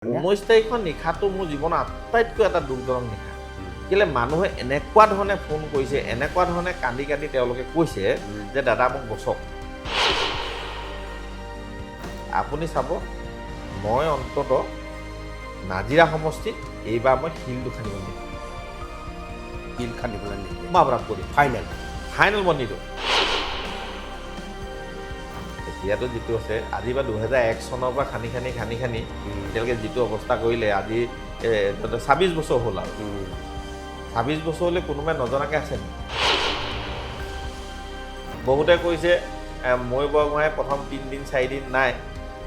19 তাৰিখৰ নিশাটো মোৰ জীৱনৰ আটাইতকৈ এটা দুখজনক নিশা কেলে মানুহে এনেকুৱা ধৰণে ফোন কৰিছে এনেকুৱা ধৰণে কান্দি কান্দি তেওঁলোকে কৈছে যে দাদা মোক বচক আপুনি চাব মই অন্তত নাজিৰা সমষ্টিত এইবাৰ মই শিলটো খান্দিব নিদিওঁ শিল খান্দিবলৈ নিদিয়ে মই আপোনাক কৈ দিম ফাইনেল মই নিদিওঁ এতিয়াতো যিটো আছে আজি বা 2001 চনৰ পৰা খান্দি এতিয়ালৈকে যিটো অৱস্থা কৰিলে আজি 26 বছৰ হ'ল আৰু 26 বছৰ হ'লে কোনোবাই নজনাকৈ আছে নেকি বহুতে কৈছে মই বৰগোহাঁই প্ৰথম 3 দিন 4 দিন নাই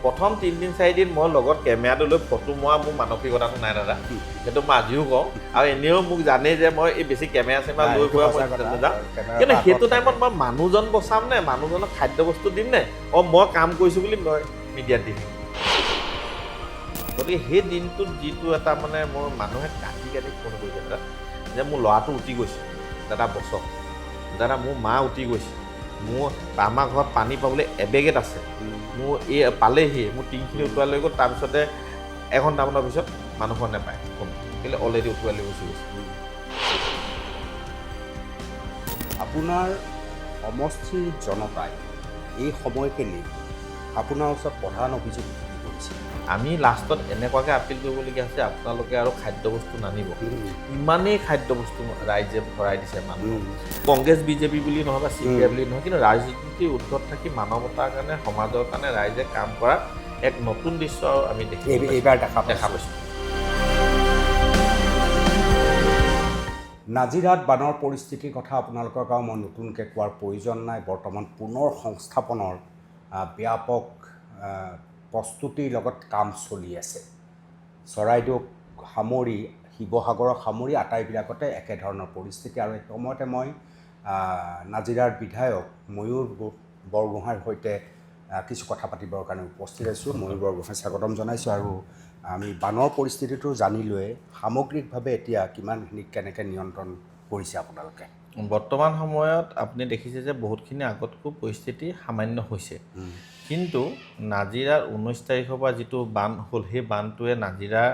প্ৰথম 3 দিন 4 দিন মই লগত কেমেৰাটো লৈ ফটো মৰা মোৰ মানসিকতাটো নাই দাদা সেইটো মই আজিও কওঁ আৰু এনেও মোক জানেই যে মই এই বেছি কেমেৰা চেমেৰা লৈ গৈ নাযাওঁ কিন্তু সেইটো টাইমত মই মানুহজন বচাম নে মানুহজনক খাদ্য বস্তু দিম নে মই কাম কৰিছোঁ বুলি মই মিডিয়াত দি থাকিম গতিকে সেই দিনটোত যিটো এটা মানে মোৰ মানুহে কাটি কাটি ফোন কৰিছে দাদা যে মোৰ ল'ৰাটো উঠি গৈছে দাদা বচক দাদা মোৰ মা উঠি গৈছে মোৰ আমাৰ ঘৰত পানী পাবলৈ এবেগেট আছে মোৰ এই পালেহি মোৰ টিংখিনি উঠোৱাই লৈ গ'ল তাৰপিছতে এঘণ্টামানৰ পিছত মানুহৰ নাপায় ফোন কেলৈ অলৰেডি উঠোৱাই লৈ গুচি গৈছে আপোনাৰ সমষ্টিৰ জনতাই এই সময়খিনি আপোনাৰ ওচৰত প্ৰধান অভিযোগ কি কৰিছে আমি লাষ্টত এনেকুৱাকৈ আপিল কৰিবলগীয়া হৈছে আপোনালোকে আৰু খাদ্য বস্তু নানিব ইমানেই খাদ্য বস্তু ৰাইজে ভৰাই দিছে মানুহ কংগ্ৰেছ বিজেপি বুলি নহয় বা CPI বুলি নহয় কিন্তু ৰাজনীতিৰ ঊৰ্ধত থাকি মানৱতাৰ কাৰণে সমাজৰ কাৰণে ৰাইজে কাম কৰা এক নতুন দৃশ্য আমি এইবাৰ দেখা পাইছোঁ নাজিৰাত বানৰ পৰিস্থিতিৰ কথা আপোনালোকক আৰু মই নতুনকৈ কোৱাৰ প্ৰয়োজন নাই বৰ্তমান পুনৰ সংস্থাপনৰ ব্যাপক প্ৰস্তুতিৰ লগত কাম চলি আছে চৰাইদেউক সামৰি শিৱসাগৰক সামৰি আটাইবিলাকতে একেধৰণৰ পৰিস্থিতি আৰু এই সময়তে মই নাজিৰাৰ বিধায়ক ময়ূৰ বৰগোহাঁইৰ সৈতে কিছু কথা পাতিবৰ কাৰণে উপস্থিত আছোঁ ময়ূৰ বৰগোহাঁই স্বাগতম জনাইছোঁ আৰু আমি বানৰ পৰিস্থিতিটো জানি লৈ সামগ্ৰিকভাৱে এতিয়া কিমানখিনি কেনেকৈ নিয়ন্ত্ৰণ কৰিছে আপোনালোকে বৰ্তমান সময়ত আপুনি দেখিছে যে বহুতখিনি আগতকৈ পৰিস্থিতি সামান্য হৈছে কিন্তু নাজিৰাৰ 19 তাৰিখৰ পৰা যিটো বান হ'ল সেই বানটোৱে নাজিৰাৰ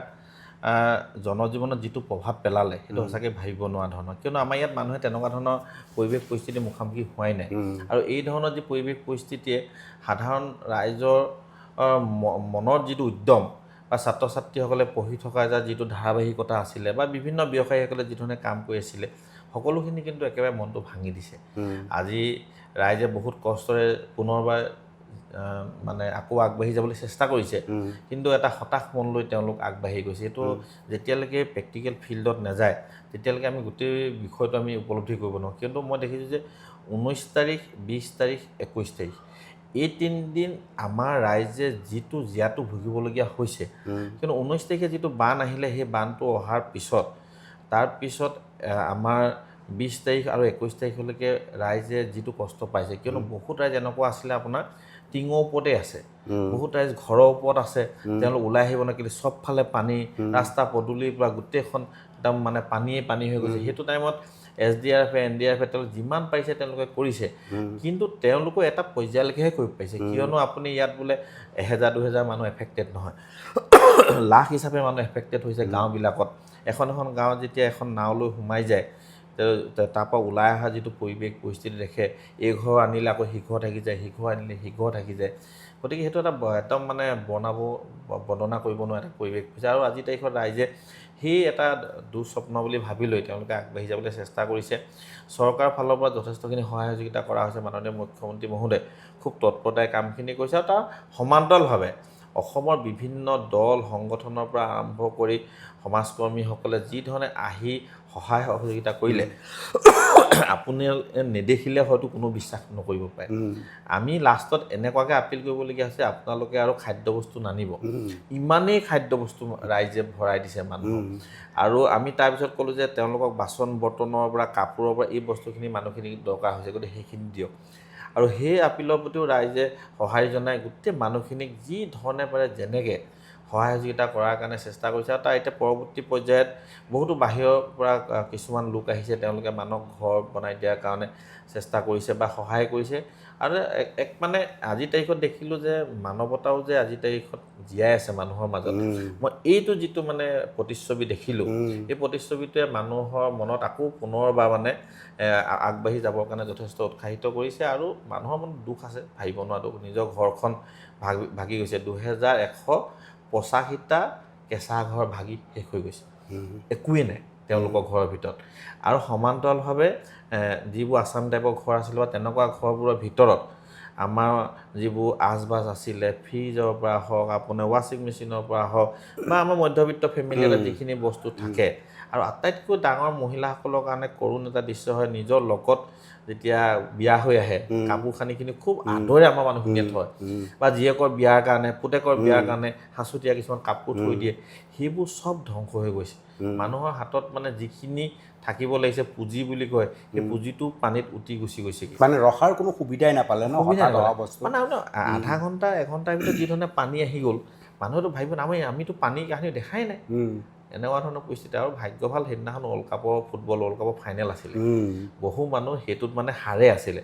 জনজীৱনত যিটো প্ৰভাৱ পেলালে সেইটো সঁচাকৈ ভাবিব নোৱাৰা ধৰণৰ কিয়নো আমাৰ ইয়াত মানুহে তেনেকুৱা ধৰণৰ পৰিৱেশ পৰিস্থিতিৰ মুখামুখি হোৱাই নাই আৰু এই ধৰণৰ যি পৰিৱেশ পৰিস্থিতিয়ে সাধাৰণ ৰাইজৰ মনৰ যিটো উদ্যম বা ছাত্ৰ ছাত্ৰীসকলে পঢ়ি থকা যিটো ধাৰাবাহিকতা আছিলে বা বিভিন্ন ব্যৱসায়ীসকলে যিধৰণে কাম কৰি আছিলে সকলোখিনি কিন্তু একেবাৰে মনটো ভাঙি দিছে আজি ৰাইজে বহুত কষ্টৰে পুনৰবাৰ মানে আকৌ আগবাঢ়ি যাবলৈ চেষ্টা কৰিছে কিন্তু এটা হতাশ মন লৈ তেওঁলোক আগবাঢ়ি গৈছে এইটো যেতিয়ালৈকে প্ৰেক্টিকেল ফিল্ডত নাযায় তেতিয়ালৈকে আমি গোটেই বিষয়টো আমি উপলব্ধি কৰিব নোৱাৰোঁ কিন্তু মই দেখিছোঁ যে 19 তাৰিখ 20 তাৰিখ 21 তাৰিখ এই 3 দিন আমাৰ ৰাইজে যিটো জীয়াটো ভুগিবলগীয়া হৈছে কিন্তু 19 তাৰিখে যিটো বান আহিলে সেই বানটো অহাৰ পিছত তাৰপিছত আমাৰ 20 তাৰিখ আৰু 21 তাৰিখলৈকে ৰাইজে যিটো কষ্ট পাইছে কিয়নো বহুত ৰাইজ এনেকুৱা আছিলে আপোনাৰ টিঙৰ ওপৰতে আছে বহুত ৰাইজ ঘৰৰ ওপৰত আছে তেওঁলোক ওলাই আহিব নোৱাৰিলে চবফালে পানী ৰাস্তা পদূলিৰ পৰা গোটেইখন একদম মানে পানী হৈ গৈছে সেইটো টাইমত SDRF NDRF তেওঁলোকে যিমান পাৰিছে তেওঁলোকে কৰিছে কিন্তু তেওঁলোকো এটা পৰ্যায়লৈকেহে কৰিব পাৰিছে কিয়নো আপুনি ইয়াত বোলে 1000-2000 মানুহ এফেক্টেড নহয় লাখ হিচাপে মানুহ এফেক্টেড হৈছে গাঁওবিলাকত এখন গাঁৱত যেতিয়া এখন নাওলৈ সোমাই যায় তাৰপৰা ওলাই অহা যিটো পৰিৱেশ পৰিস্থিতি দেখে এই ঘৰ আনিলে আকৌ সিঘৰ থাকি যায় সিঘৰ আনিলে সিঘৰ থাকি যায় গতিকে সেইটো এটা একদম মানে বৰ্ণনা কৰিব নোৱাৰা এটা পৰিৱেশ হৈছে আৰু আজিৰ তাৰিখত ৰাইজে সেই এটা দুঃস্বপ্ন বুলি ভাবি লৈ তেওঁলোকে আগবাঢ়ি যাবলৈ চেষ্টা কৰিছে চৰকাৰৰ ফালৰ পৰা যথেষ্টখিনি সহায় সহযোগিতা কৰা হৈছে মাননীয় মুখ্যমন্ত্ৰী মহোদয় খুব তৎপৰতাই কামখিনি কৰিছে আৰু তাৰ সমান্তৰালভাৱে অসমৰ বিভিন্ন দল সংগঠনৰ পৰা আৰম্ভ কৰি সমাজকৰ্মীসকলে যি ধৰণে আহি সহায় সহযোগিতা কৰিলে আপুনি নেদেখিলে হয়তো কোনো বিশ্বাস নকৰিব পাৰে আমি লাষ্টত এনেকুৱাকৈ আপিল কৰিবলগীয়া হৈছে আপোনালোকে আৰু খাদ্য বস্তু নানিব ইমানেই খাদ্য বস্তু ৰাইজে ভৰাই দিছে মানুহক আৰু আমি তাৰপিছত ক'লোঁ যে তেওঁলোকক বাচন বৰ্তনৰ পৰা কাপোৰৰ পৰা এই বস্তুখিনি মানুহখিনি দৰকাৰ হৈছে গতিকে সেইখিনি দিয়ক আৰু সেই আপিলৰ প্ৰতিও ৰাইজে সহায় জনাই গোটেই মানুহখিনিক যি ধৰণে পাৰে যেনেকৈ সহায় সহযোগিতা কৰাৰ কাৰণে চেষ্টা কৰিছে আৰু তাৰ এতিয়া পৰৱৰ্তী পৰ্যায়ত বহুতো বাহিৰৰ পৰা কিছুমান লোক আহিছে তেওঁলোকে মানুহক ঘৰ বনাই দিয়াৰ কাৰণে চেষ্টা কৰিছে বা সহায় কৰিছে আৰু এক মানে আজিৰ তাৰিখত দেখিলোঁ যে মানৱতাও যে আজিৰ তাৰিখত জীয়াই আছে মানুহৰ মাজত। মই এইটো যিটো মানে প্ৰতিচ্ছবি দেখিলোঁ, এই প্ৰতিচ্ছবিটোৱে মানুহৰ মনত আকৌ পুনৰবাৰ মানে আগবাঢ়ি যাবৰ কাৰণে যথেষ্ট উৎসাহিত কৰিছে। আৰু মানুহৰ মনত দুখ আছে, ভাবিব নোৱাৰা দুখ। নিজৰ ঘৰখন ভাগি গৈছে, 2185টা কেঁচা ঘৰ ভাগি শেষ হৈ গৈছে, একোৱেই নাই তেওঁলোকৰ ঘৰৰ ভিতৰত। আৰু সমান্তৰালভাৱে যিবোৰ আছাম টাইপৰ ঘৰ আছিলে বা তেনেকুৱা ঘৰবোৰৰ ভিতৰত আমাৰ যিবোৰ আচবাজ আছিলে, ফ্ৰিজৰ পৰা হওক, আপোনাৰ ৱাশ্বিং মেচিনৰ পৰা হওক, বা আমাৰ মধ্যবিত্ত ফেমিলি এটাত যিখিনি বস্তু থাকে। আৰু আটাইতকৈ ডাঙৰ মহিলাসকলৰ কাৰণে কৰুণ এটা দৃশ্য হয়, নিজৰ লগত যেতিয়া বিয়া হৈ আহে কাপোৰ কানিখিনি খুব আদৰে আমাৰ মানুহখিনিয়ে থয়, বা জীয়েকৰ বিয়াৰ কাৰণে, পুতেকৰ বিয়াৰ কাৰণে সাঁচতীয়া কিছুমান কাপোৰ থৈ দিয়ে, সেইবোৰ চব ধ্বংস হৈ গৈছে। মানুহৰ হাতত মানে যিখিনি থাকিব লাগিছে পুঁজি বুলি কয়, সেই পুঁজিটো পানীত উটি গুচি গৈছে। মানে ৰখাৰ কোনো সুবিধাই নাপালে ন, হঠাৎ অহা বস্তু মানে আধা ঘণ্টা এঘণ্টাৰ ভিতৰত যি ধৰণে পানী আহি গ'ল, মানুহেতো ভাবিব আমিতো পানীৰ কাহিনী দেখাই নাই, এনেকুৱা ধৰণৰ পৰিস্থিতি। আৰু ভাগ্য ভাল সেইদিনাখন ফুটবল ৱৰ্ল্ড কাপৰ ফাইনেল আছিলে, বহু মানুহ সেইটোত মানে হাৰে আছিলে।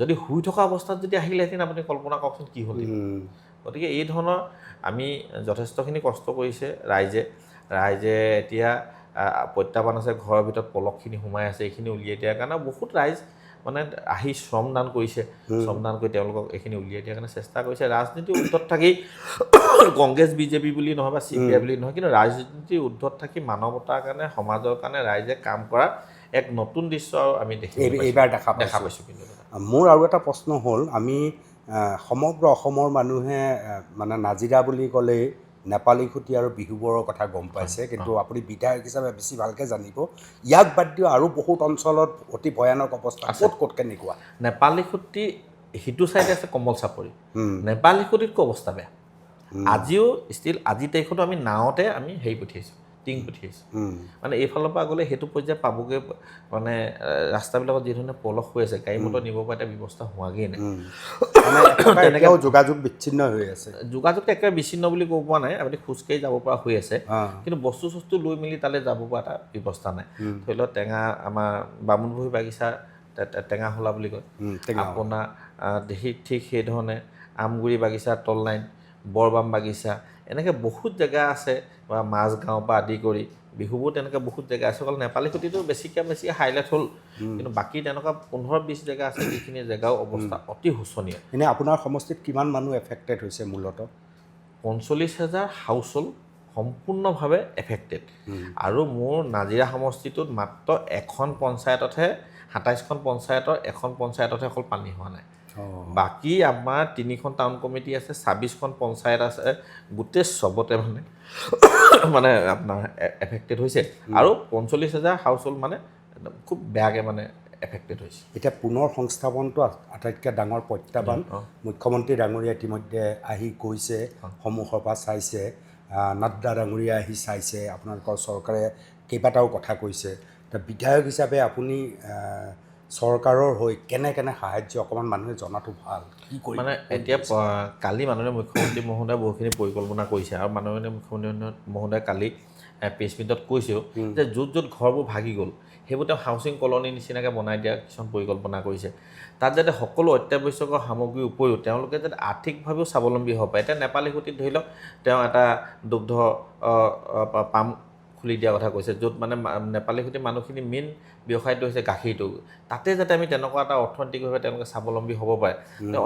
যদি শুই থকা অৱস্থাত যদি আহিলেহেঁতেন আপুনি কল্পনা কৰকচোন কি হ'ল। গতিকে এই ধৰণৰ আমি যথেষ্টখিনি কষ্ট কৰিছে ৰাইজে এতিয়া প্ৰত্যাহ্বান আছে, ঘৰৰ ভিতৰত পলকখিনি সোমাই আছে, এইখিনি উলিয়াই দিয়াৰ কাৰণে বহুত ৰাইজ মানে আহি শ্ৰমদান কৰিছে, শ্ৰমদান কৰি তেওঁলোকক এইখিনি উলিয়াই দিয়াৰ কাৰণে চেষ্টা কৰিছে। ৰাজনীতিৰ ঊৰ্ধত থাকি কংগ্ৰেছ বিজেপি বুলি নহয় বা CPI বুলি নহয়, কিন্তু ৰাজনীতিৰ ঊৰ্ধত থাকি মানৱতাৰ কাৰণে, সমাজৰ কাৰণে ৰাইজে কাম কৰা এক নতুন দৃশ্য আমি এইবাৰ দেখা পাইছোঁ। কিন্তু মোৰ আৰু এটা প্ৰশ্ন হ'ল, আমি সমগ্ৰ অসমৰ মানুহে মানে নাজিৰা বুলি ক'লেই নেপালী খুঁটি আৰু বিহুবোৰৰ কথা গম পাইছে, কিন্তু আপুনি বিধায়ক হিচাপে বেছি ভালকৈ জানিব। ইয়াক বাদ দিও আৰু বহুত অঞ্চলত অতি ভয়ানক অৱস্থা, ক'ত কেনেকুৱা? নেপালী খুঁটি সিটো চাইডে আছে কমল চাপৰি, নেপালী খুঁটিতকৈ অৱস্থা বেয়া। আজিও ষ্টিল আজিৰ তাৰিখতো আমি নাৱতে আমি পঠিয়াইছোঁ, টিং পঠিয়াইছোঁ। মানে এইফালৰ পৰা গ'লে সেইটো পৰ্যায় পাবগৈ, মানে ৰাস্তাবিলাকত যি ধৰণে পলস হৈ আছে, গাড়ী মটৰ নিব পৰা এটা ব্যৱস্থা হোৱাগৈ নাই। তেনেকৈ যোগাযোগ বিচ্ছিন্ন হৈ আছে। যোগাযোগটো একেবাৰে বিচ্ছিন্ন বুলি ক'ব পৰা নাই, আপুনি খোজকাঢ়ি যাব পৰা হৈ আছে, কিন্তু বস্তু চস্তু লৈ মেলি তালৈ যাব পৰা এটা ব্যৱস্থা নাই। ধৰি লওক আমাৰ বামুণবুহি বাগিচা টেঙাহোলা বুলি কয়, আপোনাৰ ঠিক সেইধৰণে আমগুৰি বাগিচা, তল লাইন, বৰবাম বাগিচা, এনেকৈ বহুত জেগা আছে, বা মাজগাঁও পৰা আদি কৰি বিহুবোৰ তেনেকৈ বহুত জেগা আছে। অকল নেপালী খুঁটিটো বেছি হাইলাইট হ'ল, কিন্তু বাকী তেনেকুৱা 15-20 জেগা আছে, যিখিনি জেগাও অৱস্থা অতি শোচনীয়। এনেই আপোনাৰ সমষ্টিত কিমান মানুহ এফেক্টেড হৈছে? মূলতঃ 45,000 হাউচ হোল্ড সম্পূৰ্ণভাৱে এফেক্টেড। আৰু মোৰ নাজিৰা সমষ্টিটোত মাত্ৰ এখন পঞ্চায়ততহে, 27খন পঞ্চায়তৰ এখন পঞ্চায়ততহে অকল পানী হোৱা নাই। বাকী আমাৰ 3খন টাউন কমিটি আছে, 26খন পঞ্চায়ত আছে, গোটেই চবতে মানে আপোনাৰ এফেক্টেড হৈছে। আৰু 45,000 হাউচ হোল্ড মানে খুব বেয়াকৈ মানে এফেক্টেড হৈছে। এতিয়া পুনৰ সংস্থাপনটো আটাইতকৈ ডাঙৰ প্ৰত্যাহ্বান। মুখ্যমন্ত্ৰী ডাঙৰীয়া ইতিমধ্যে আহি গৈছে, সন্মুখৰ পৰা চাইছে, নাড্ডা ডাঙৰীয়া আহি চাইছে, আপোনালোকৰ চৰকাৰে কেইবাটাও কথা কৈছে। বিধায়ক হিচাপে আপুনি চৰকাৰৰ হৈ কেনে সাহাৰ্য অকণমান মানুহে জনাটো ভাল, কি কৰিব? মানে এতিয়া কালি মাননীয় মুখ্যমন্ত্ৰী মহোদয়ে বহুখিনি পৰিকল্পনা কৰিছে, আৰু মাননীয় মুখ্যমন্ত্ৰী মহোদয়ে কালি প্ৰেছ মিটত কৈছেও যে য'ত ঘৰবোৰ ভাগি গ'ল সেইবোৰ তেওঁ হাউচিং কলনীৰ নিচিনাকৈ বনাই দিয়া কিছুমান পৰিকল্পনা কৰিছে। তাত যাতে সকলো অত্যাৱশ্যকীয় সামগ্ৰীৰ উপৰিও তেওঁলোকে যাতে আৰ্থিকভাৱেও স্বাৱলম্বী হ'ব পাৰে। এতিয়া নেপালী খুঁটিত ধৰি লওক তেওঁ এটা দুগ্ধ পাম খুলি দিয়া কথা কৈছে, য'ত মানে নেপালী খুঁটিৰ মানুহখিনি মেইন ব্যৱসায়টো হৈছে গাখীৰটো, তাতে যাতে আমি তেনেকুৱা এটা অৰ্থনৈতিকভাৱে তেওঁলোকে স্বাৱলম্বী হ'ব পাৰে।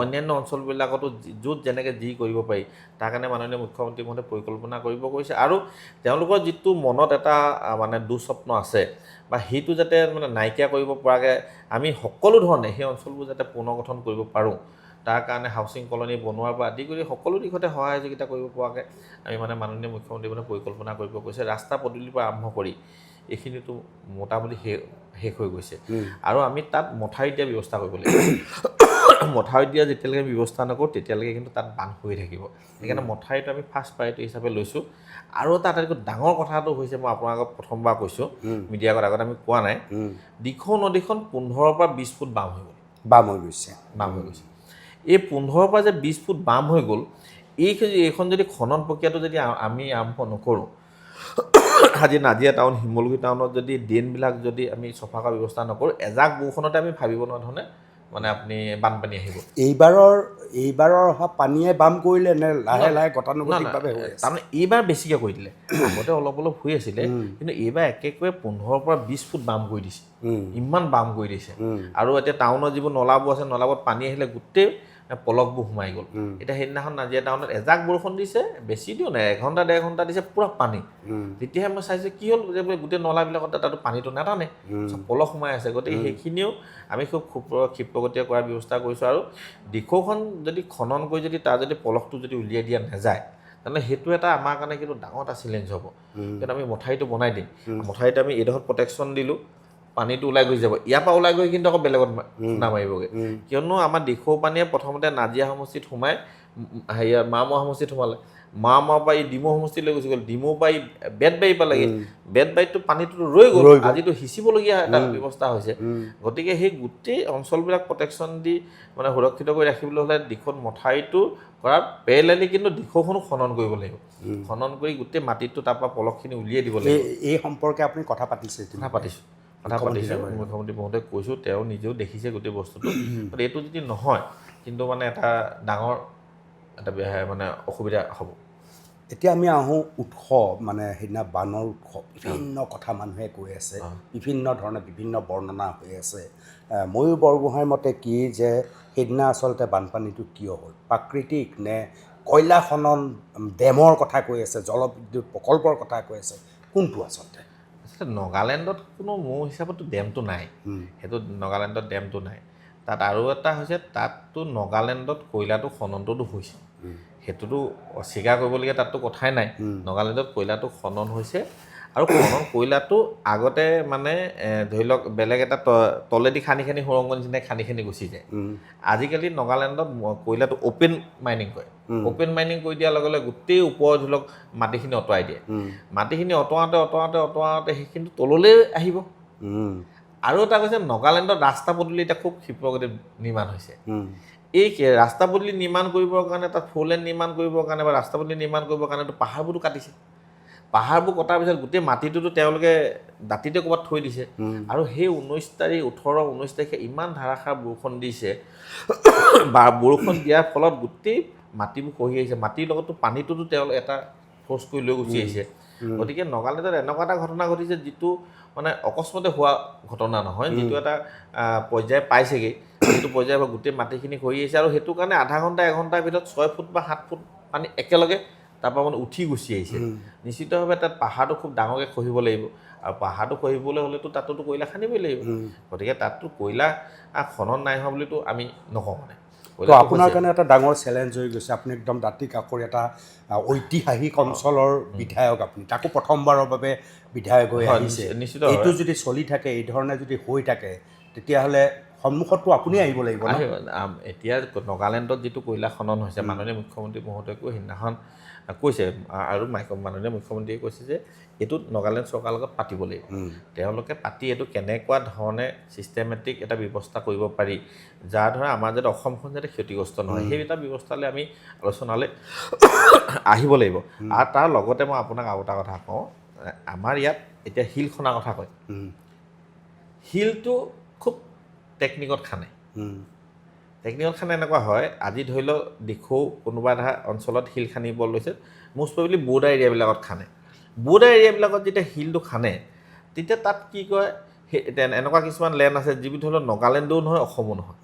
অন্যান্য অঞ্চলবিলাকতো য'ত যেনেকৈ যি কৰিব পাৰি, তাৰ কাৰণে মাননীয় মুখ্যমন্ত্ৰী মহোদয়ে পৰিকল্পনা কৰিব কৈছে। আৰু তেওঁলোকৰ যিটো মনত এটা মানে দুঃস্বপ্ন আছে, বা সেইটো যাতে মানে নাইকিয়া কৰিব পৰাকৈ আমি সকলো ধৰণে সেই অঞ্চলবোৰ যাতে পুনৰ্গঠন কৰিব পাৰোঁ, তাৰ কাৰণে হাউচিং কলনী বনোৱাৰ পৰা আদি কৰি সকলো দিশতে সহায় সহযোগিতা কৰিব পৰাকৈ আমি মানে মাননীয় মুখ্যমন্ত্ৰী মানে পৰিকল্পনা কৰিব কৈছে। ৰাস্তা পদূলিৰ পৰা আৰম্ভ কৰি এইখিনিতো মোটামুটি শেষ হৈ গৈছে, আৰু আমি তাত মথাউৰি দিয়াৰ ব্যৱস্থা কৰিব লাগিব। মথাউৰি দিয়া যেতিয়ালৈকে ব্যৱস্থা নকৰোঁ তেতিয়ালৈকে কিন্তু তাত বান হৈ থাকিব। সেইকাৰণে মথাউৰিটো আমি ফাৰ্ষ্ট প্ৰায়ৰিটি হিচাপে লৈছোঁ। আৰু এটা আটাইতকৈ ডাঙৰ কথাটো হৈছে, মই আপোনাৰ আগত প্ৰথমবাৰ কৈছোঁ, মিডিয়াৰ আগত আমি কোৱা নাই, দিখৌ নদীখন 15 পৰা 20 ফুট বাম হৈ গ'ল। বাম হৈ গৈছে। এই 15 পৰা যে 20 ফুট বাম হৈ গ'ল, এইখন যদি খনন প্ৰক্ৰিয়াটো যদি আমি আৰম্ভ নকৰোঁ, আজি নাজিৰা টাউন, শিমলুগুৰি টাউনত যদি ড্ৰেইনবিলাক যদি আমি চফা কৰাৰ ব্যৱস্থা নকৰোঁ, এজাক বৰষুণতে আমি ভাবিব নোৱাৰা ধৰণে মানে আপুনি বানপানী আহিব। এইবাৰৰ অহা পানীয়ে বাম কৰিলে নে লাহে লাহে গতানুগতিকভাৱে হৈ আছে? তাৰমানে এইবাৰ বেছিকৈ কৰি দিলে। আগতে অলপ অলপ হৈ আছিলে, কিন্তু এইবাৰ একেবাৰে 15 পৰা 20 ফুট বাম কৰি দিছে। ইমান বাম কৰি দিছে। আৰু এতিয়া টাউনৰ যিবোৰ নলাবোৰ আছে, নলাবোৰত পানী আহিলে গোটেই পলকবোৰ সোমাই গ'ল। এতিয়া সেইদিনাখন নাজিৰা টাউনত এজাক বৰষুণ দিছে, বেছি দিও নাই, 1 ঘণ্টা 1.5 ঘণ্টা দিছে, পূৰা পানী। তেতিয়াহে মই চাইছোঁ কি হ'ল, যে গোটেই নলাবিলাকত তাতো পানীটো নাটানে, চব পলস সোমাই আছে। গতিকে সেইখিনিও আমি খুব ক্ষিপ্ৰগতিয়ে কৰাৰ ব্যৱস্থা কৰিছোঁ। আৰু দিখৌখন যদি খনন কৰি যদি তাৰ যদি পলসটো যদি উলিয়াই দিয়া নাযায়, তেনেহ'লে সেইটো এটা আমাৰ কাৰণে কিন্তু ডাঙৰ এটা চেলেঞ্জ হ'ব। কিন্তু আমি মথাউৰিটো বনাই দিম, মথাউৰিটো আমি এইডোখৰত প্ৰটেকশ্যন দিলোঁ, পানীটো ওলাই গৈ যাব, ইয়াৰ পৰা ওলাই গৈ কিন্তু আকৌ বেলেগত খুন্দা মাৰিবগৈ। কিয়নো আমাৰ দিখৌ পানীয়ে প্ৰথমতে নাজিৰা সমষ্টিত সোমাই হেৰিয়া মামৰা সমষ্টিত সোমালে, মামৰাৰ পৰা এই ডিমৌ সমষ্টিলৈ গুচি গ'ল, ডিমৌৰ পৰা এই বেতবাৰী পালেগৈ, বেতবাৰীততো পানীটো ৰৈ গ'ল, আজিতো সিঁচিবলগীয়া এটা ব্যৱস্থা হৈছে। গতিকে সেই গোটেই অঞ্চলবিলাক প্ৰটেকশ্যন দি মানে সুৰক্ষিত কৰি ৰাখিবলৈ হ'লে দিখৌত মথাউৰিটো কৰাৰ পেৰেলেলি কিন্তু দিখৌখনো খনন কৰিব লাগিব। খনন কৰি গোটেই মাটিটো তাৰ পৰা পলসখিনি উলিয়াই দিব লাগিব। এই সম্পৰ্কে আপুনি কথা পাতিছে? কথা পাতিছোঁ, মুখ্যমন্ত্ৰী মহোদয়ক কৈছোঁ, তেওঁ নিজেও দেখিছে গোটেই বস্তুটো। এইটো যদি নহয় কিন্তু মানে এটা ডাঙৰ এটা মানে অসুবিধা হ'ব। এতিয়া আমি আহোঁ উৎসৱ, মানে সেইদিনা বানৰ উৎসৱ, বিভিন্ন কথা মানুহে কৈ আছে, বিভিন্ন ধৰণে বিভিন্ন বৰ্ণনা হৈ আছে। ময়ো বৰগোহাঁইৰ মতে কি যে সেইদিনা আচলতে বানপানীটো কিয় হ'ল, প্ৰাকৃতিক নে কয়লা খনন, ডেমৰ কথা কৈ আছে, জলবিদ্যুৎ প্ৰকল্পৰ কথা কৈ আছে, কোনটো আচলতে? আচলতে নগালেণ্ডত কোনো মোৰ হিচাপততো ডেমটো নাই, সেইটো নগালেণ্ডত ডেমটো নাই। তাত আৰু এটা হৈছে, তাততো নগালেণ্ডত কয়লাটো খননটোতো হৈছে, সেইটোতো অস্বীকাৰ কৰিবলগীয়া তাততো কথাই নাই। নগালেণ্ডত কয়লাটো খনন হৈছে, আৰু খনন কয়লাটো আগতে মানে ধৰি লওক বেলেগ এটা তলেদি খানি সুৰংগ নিচিনাই খানি গুচি যায়। আজিকালি নগালেণ্ডত কয়লাটো অ'পেন মাইনিং কৰে। অ'পেন মাইনিং কৰি দিয়াৰ লগে লগে গোটেই ওপৰত ধৰি লওক মাটিখিনি আঁতৰাই দিয়ে। মাটিখিনি অঁতৰাওঁতে সেইখিনি তললৈ আহিব। আৰু এটা কৈছে, নগালেণ্ডত ৰাস্তা পদূলি এতিয়া খুব ক্ষিপ্ৰগতিত নিৰ্মাণ হৈছে। এই ৰাস্তা পদূলি নিৰ্মাণ কৰিবৰ কাৰণে, তাত 4 লেন নিৰ্মাণ কৰিবৰ কাৰণে বা ৰাস্তা পদূলি নিৰ্মাণ কৰিবৰ কাৰণেতো পাহাৰবোৰতো কাটিছে। পাহাৰবোৰ কটাৰ পিছত গোটেই মাটিটোতো তেওঁলোকে দাঁতিতে ক'ৰবাত থৈ দিছে। আৰু সেই 19 তাৰিখে ইমান ধাৰাসাৰ বৰষুণ দিছে, বা বৰষুণ দিয়াৰ ফলত গোটেই মাটিবোৰ খহি আহিছে, মাটিৰ লগতো পানীটোতো তেওঁলোকে এটা ফ'ৰ্চ কৰি লৈ গুচি আহিছে। গতিকে নগালেণ্ডত এনেকুৱা এটা ঘটনা ঘটিছে, যিটো মানে অকস্মাতে হোৱা ঘটনা নহয়, যিটো এটা পৰ্যায় পাইছেগৈ, যিটো পৰ্যায়ৰ পৰা গোটেই মাটিখিনি খহি আহিছে। আৰু সেইটো কাৰণে আধা ঘণ্টা 1 ঘণ্টাৰ ভিতৰত 6 ফুট বা 7 ফুট পানী একেলগে তাৰপৰা মানে উঠি গুচি আহিছে। নিশ্চিতভাৱে তাত পাহাৰটো খুব ডাঙৰকৈ খহিব লাগিব, আৰু পাহাৰটো খহিবলৈ হ'লেতো তাতোতো কয়লা খান্দিবই লাগিব। গতিকে তাততো কয়লা খনন নাই হোৱা বুলিতো আমি নকওঁ। মানে তো আপোনাৰ কাৰণে এটা ডাঙৰ চেলেঞ্জ হৈ গৈছে। আপুনি একদম দাঁতি কাষৰ এটা ঐতিহাসিক অঞ্চলৰ বিধায়ক, আপুনি তাকো প্ৰথমবাৰৰ বাবে বিধায়ক হৈ আহিছে। এইটো যদি চলি থাকে, এই ধৰণে যদি হৈ থাকে, তেতিয়াহ'লে সন্মুখততো আপুনি আহিব লাগিব ন? এতিয়া নগালেণ্ডত যিটো কয়লা খনন হৈছে, মাননীয় মুখ্যমন্ত্ৰী মহোদয়কো সেইদিনাখন কৈছে, আৰু মাননীয় মুখ্যমন্ত্ৰীয়ে কৈছে যে এইটো নগালেণ্ড চৰকাৰৰ লগত পাতিব লাগিব। তেওঁলোকে পাতি এইটো কেনেকুৱা ধৰণে ছিষ্টেমেটিক এটা ব্যৱস্থা কৰিব পাৰি, যাৰ ধৰা আমাৰ যাতে অসমখন যাতে ক্ষতিগ্ৰস্ত নহয়, সেই এটা ব্যৱস্থালৈ আমি আলোচনালৈ আহিব লাগিব। আৰু তাৰ লগতে মই আপোনাক আৰু এটা কথা কওঁ, আমাৰ ইয়াত এতিয়া শিল খনাৰ কথা কয়, শিলটো খুব টেকনিকত খানে। টেকনিকত খানে এনেকুৱা হয়, আজি ধৰি লওক দিখৌ কোনোবা এটা অঞ্চলত শিল খানিব লৈছে, মষ্ট প্ৰবেবলি বৰ্ডাৰ এৰিয়াবিলাকত খানে। বৰ্ডাৰ এৰিয়াবিলাকত যেতিয়া শিলটো খানে, তেতিয়া তাত কি কয়, এনেকুৱা কিছুমান লেণ্ড আছে যিবোৰ ধৰি লওক নগালেণ্ডো নহয়, অসমো নহয়,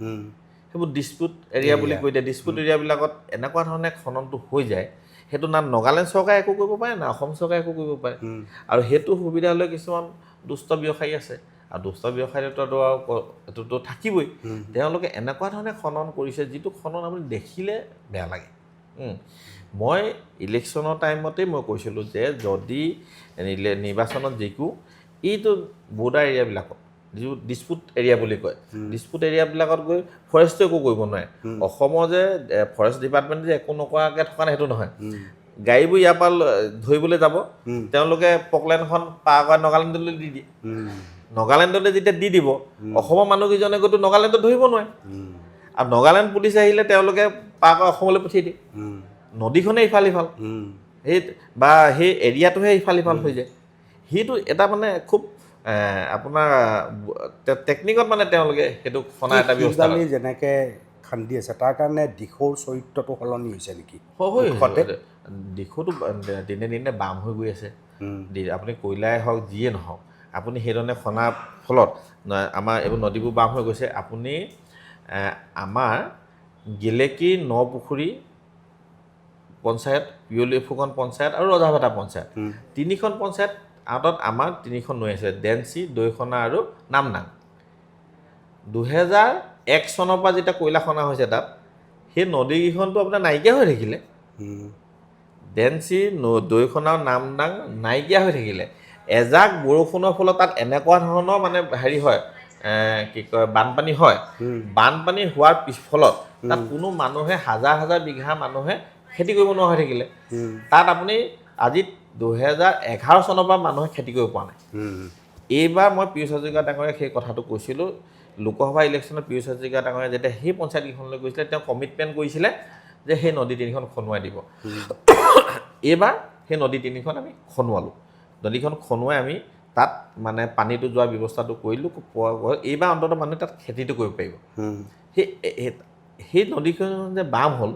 সেইবোৰ ডিছপুট এৰিয়া বুলি কৈ দিয়ে। ডিছপুট এৰিয়াবিলাকত এনেকুৱা ধৰণে খননটো হৈ যায়, সেইটো না নগালেণ্ড চৰকাৰে একো কৰিব পাৰে, না অসম চৰকাৰে একো কৰিব পাৰে। আৰু সেইটো সুবিধা লৈ কিছুমান দুষ্ট ব্যৱসায়ী আছে, আৰু দুষ্ট ব্যৱসায়ীতো এইটোতো থাকিবই। তেওঁলোকে এনেকুৱা ধৰণে খনন কৰিছে, যিটো খনন আপুনি দেখিলে বেয়া লাগে। মই ইলেকশ্যনৰ টাইমতেই মই কৈছিলোঁ যে যদি নিৰ্বাচনত জিকো, এইটো বৰ্ডাৰ এৰিয়াবিলাকত, যিবোৰ ডিছপুট এৰিয়া বুলি কয়, ডিছপুট এৰিয়াবিলাকত গৈ ফৰেষ্টে একো কৰিব নোৱাৰে। অসমৰ যে ফৰেষ্ট ডিপাৰ্টমেণ্টে যে একো নকৰাকৈ থকা নাই, সেইটো নহয়। গাড়ীবোৰ ইয়াৰ পৰা ধৰিবলৈ যাব, তেওঁলোকে পকলেণ্ডখন পাৰ কৰা নগালেণ্ডলৈ দি দিয়ে। নগালেণ্ডলৈ যেতিয়া দি দিব, অসমৰ মানুহকেইজনে গৈতো নগালেণ্ডত ধৰিব নোৱাৰে। আৰু নগালেণ্ড পুলিচ আহিলে তেওঁলোকে পাৰ কৰা অসমলৈ পঠিয়াই দিয়ে। নদীখনে ইফাল সিফাল, সেই বা সেই এৰিয়াটোহে ইফাল সিফাল হৈ যায়। সেইটো এটা মানে খুব আপোনাৰ টেকনিকত মানে তেওঁলোকে সেইটো খনা এটা ব্যৱস্থা শিলবালি যেনেকৈ খান্দি আছে তাৰ কাৰণে দিশৰ চৰিত্ৰটো সলনি হৈছে নেকি? হয় দিশতো দিনে দিনে বাম হৈ গৈ আছে। আপুনি কয়লাই হওক যিয়ে নহওক আপুনি সেইধৰণে খনাৰ ফলত আমাৰ এইবোৰ নদীবোৰ বাম হৈ গৈছে। আপুনি আমাৰ গেলেকী নপুখুৰী পঞ্চায়ত, পিয়লি ফুকন পঞ্চায়ত আৰু ৰজাভাটা পঞ্চায়ত, তিনিখন পঞ্চায়ত আঁতত আমাৰ তিনিখন নৈ আছে, ডেঞ্চি, দৈখনা আৰু নামনাং। 2001 চনৰ পৰা যেতিয়া কয়লা খনা হৈছে তাত, সেই নদীকেইখনটো আপোনাৰ নাইকিয়া হৈ থাকিলে। ডেঞ্চি, দৈখনা, নামনাং নাইকিয়া হৈ থাকিলে। এজাক বৰষুণৰ ফলত তাত এনেকুৱা ধৰণৰ মানে হেৰি হয়, কি কয়, বানপানী হয়। বানপানী হোৱাৰ ফলত তাত কোনো মানুহে হাজাৰ হাজাৰ বিঘা মানুহে খেতি কৰিব নোৱাৰা হৈ থাকিলে। তাত আপুনি আজি 2011 চনৰ পৰা মানুহে খেতি কৰিব পৰা নাই। এইবাৰ মই পীয়ুষ হাজৰিকা ডাঙৰীয়াক সেই কথাটো কৈছিলোঁ। লোকসভা ইলেকশ্যনত পীয়ুষ হাজৰিকা ডাঙৰীয়াই যেতিয়া সেই পঞ্চায়তকেইখনলৈ গৈছিলে, তেওঁ কমিটমেণ্ট কৰিছিলে যে সেই নদী তিনিখন খনুৱাই দিব। এইবাৰ সেই নদী তিনিখন আমি খনুৱালোঁ। নদীখন খনুৱাই আমি তাত মানে পানীটো যোৱাৰ ব্যৱস্থাটো কৰিলোঁ। এইবাৰ অন্ততঃ মানুহে তাত খেতিটো কৰিব পাৰিব। সেই নদীখন যে বাম হ'ল,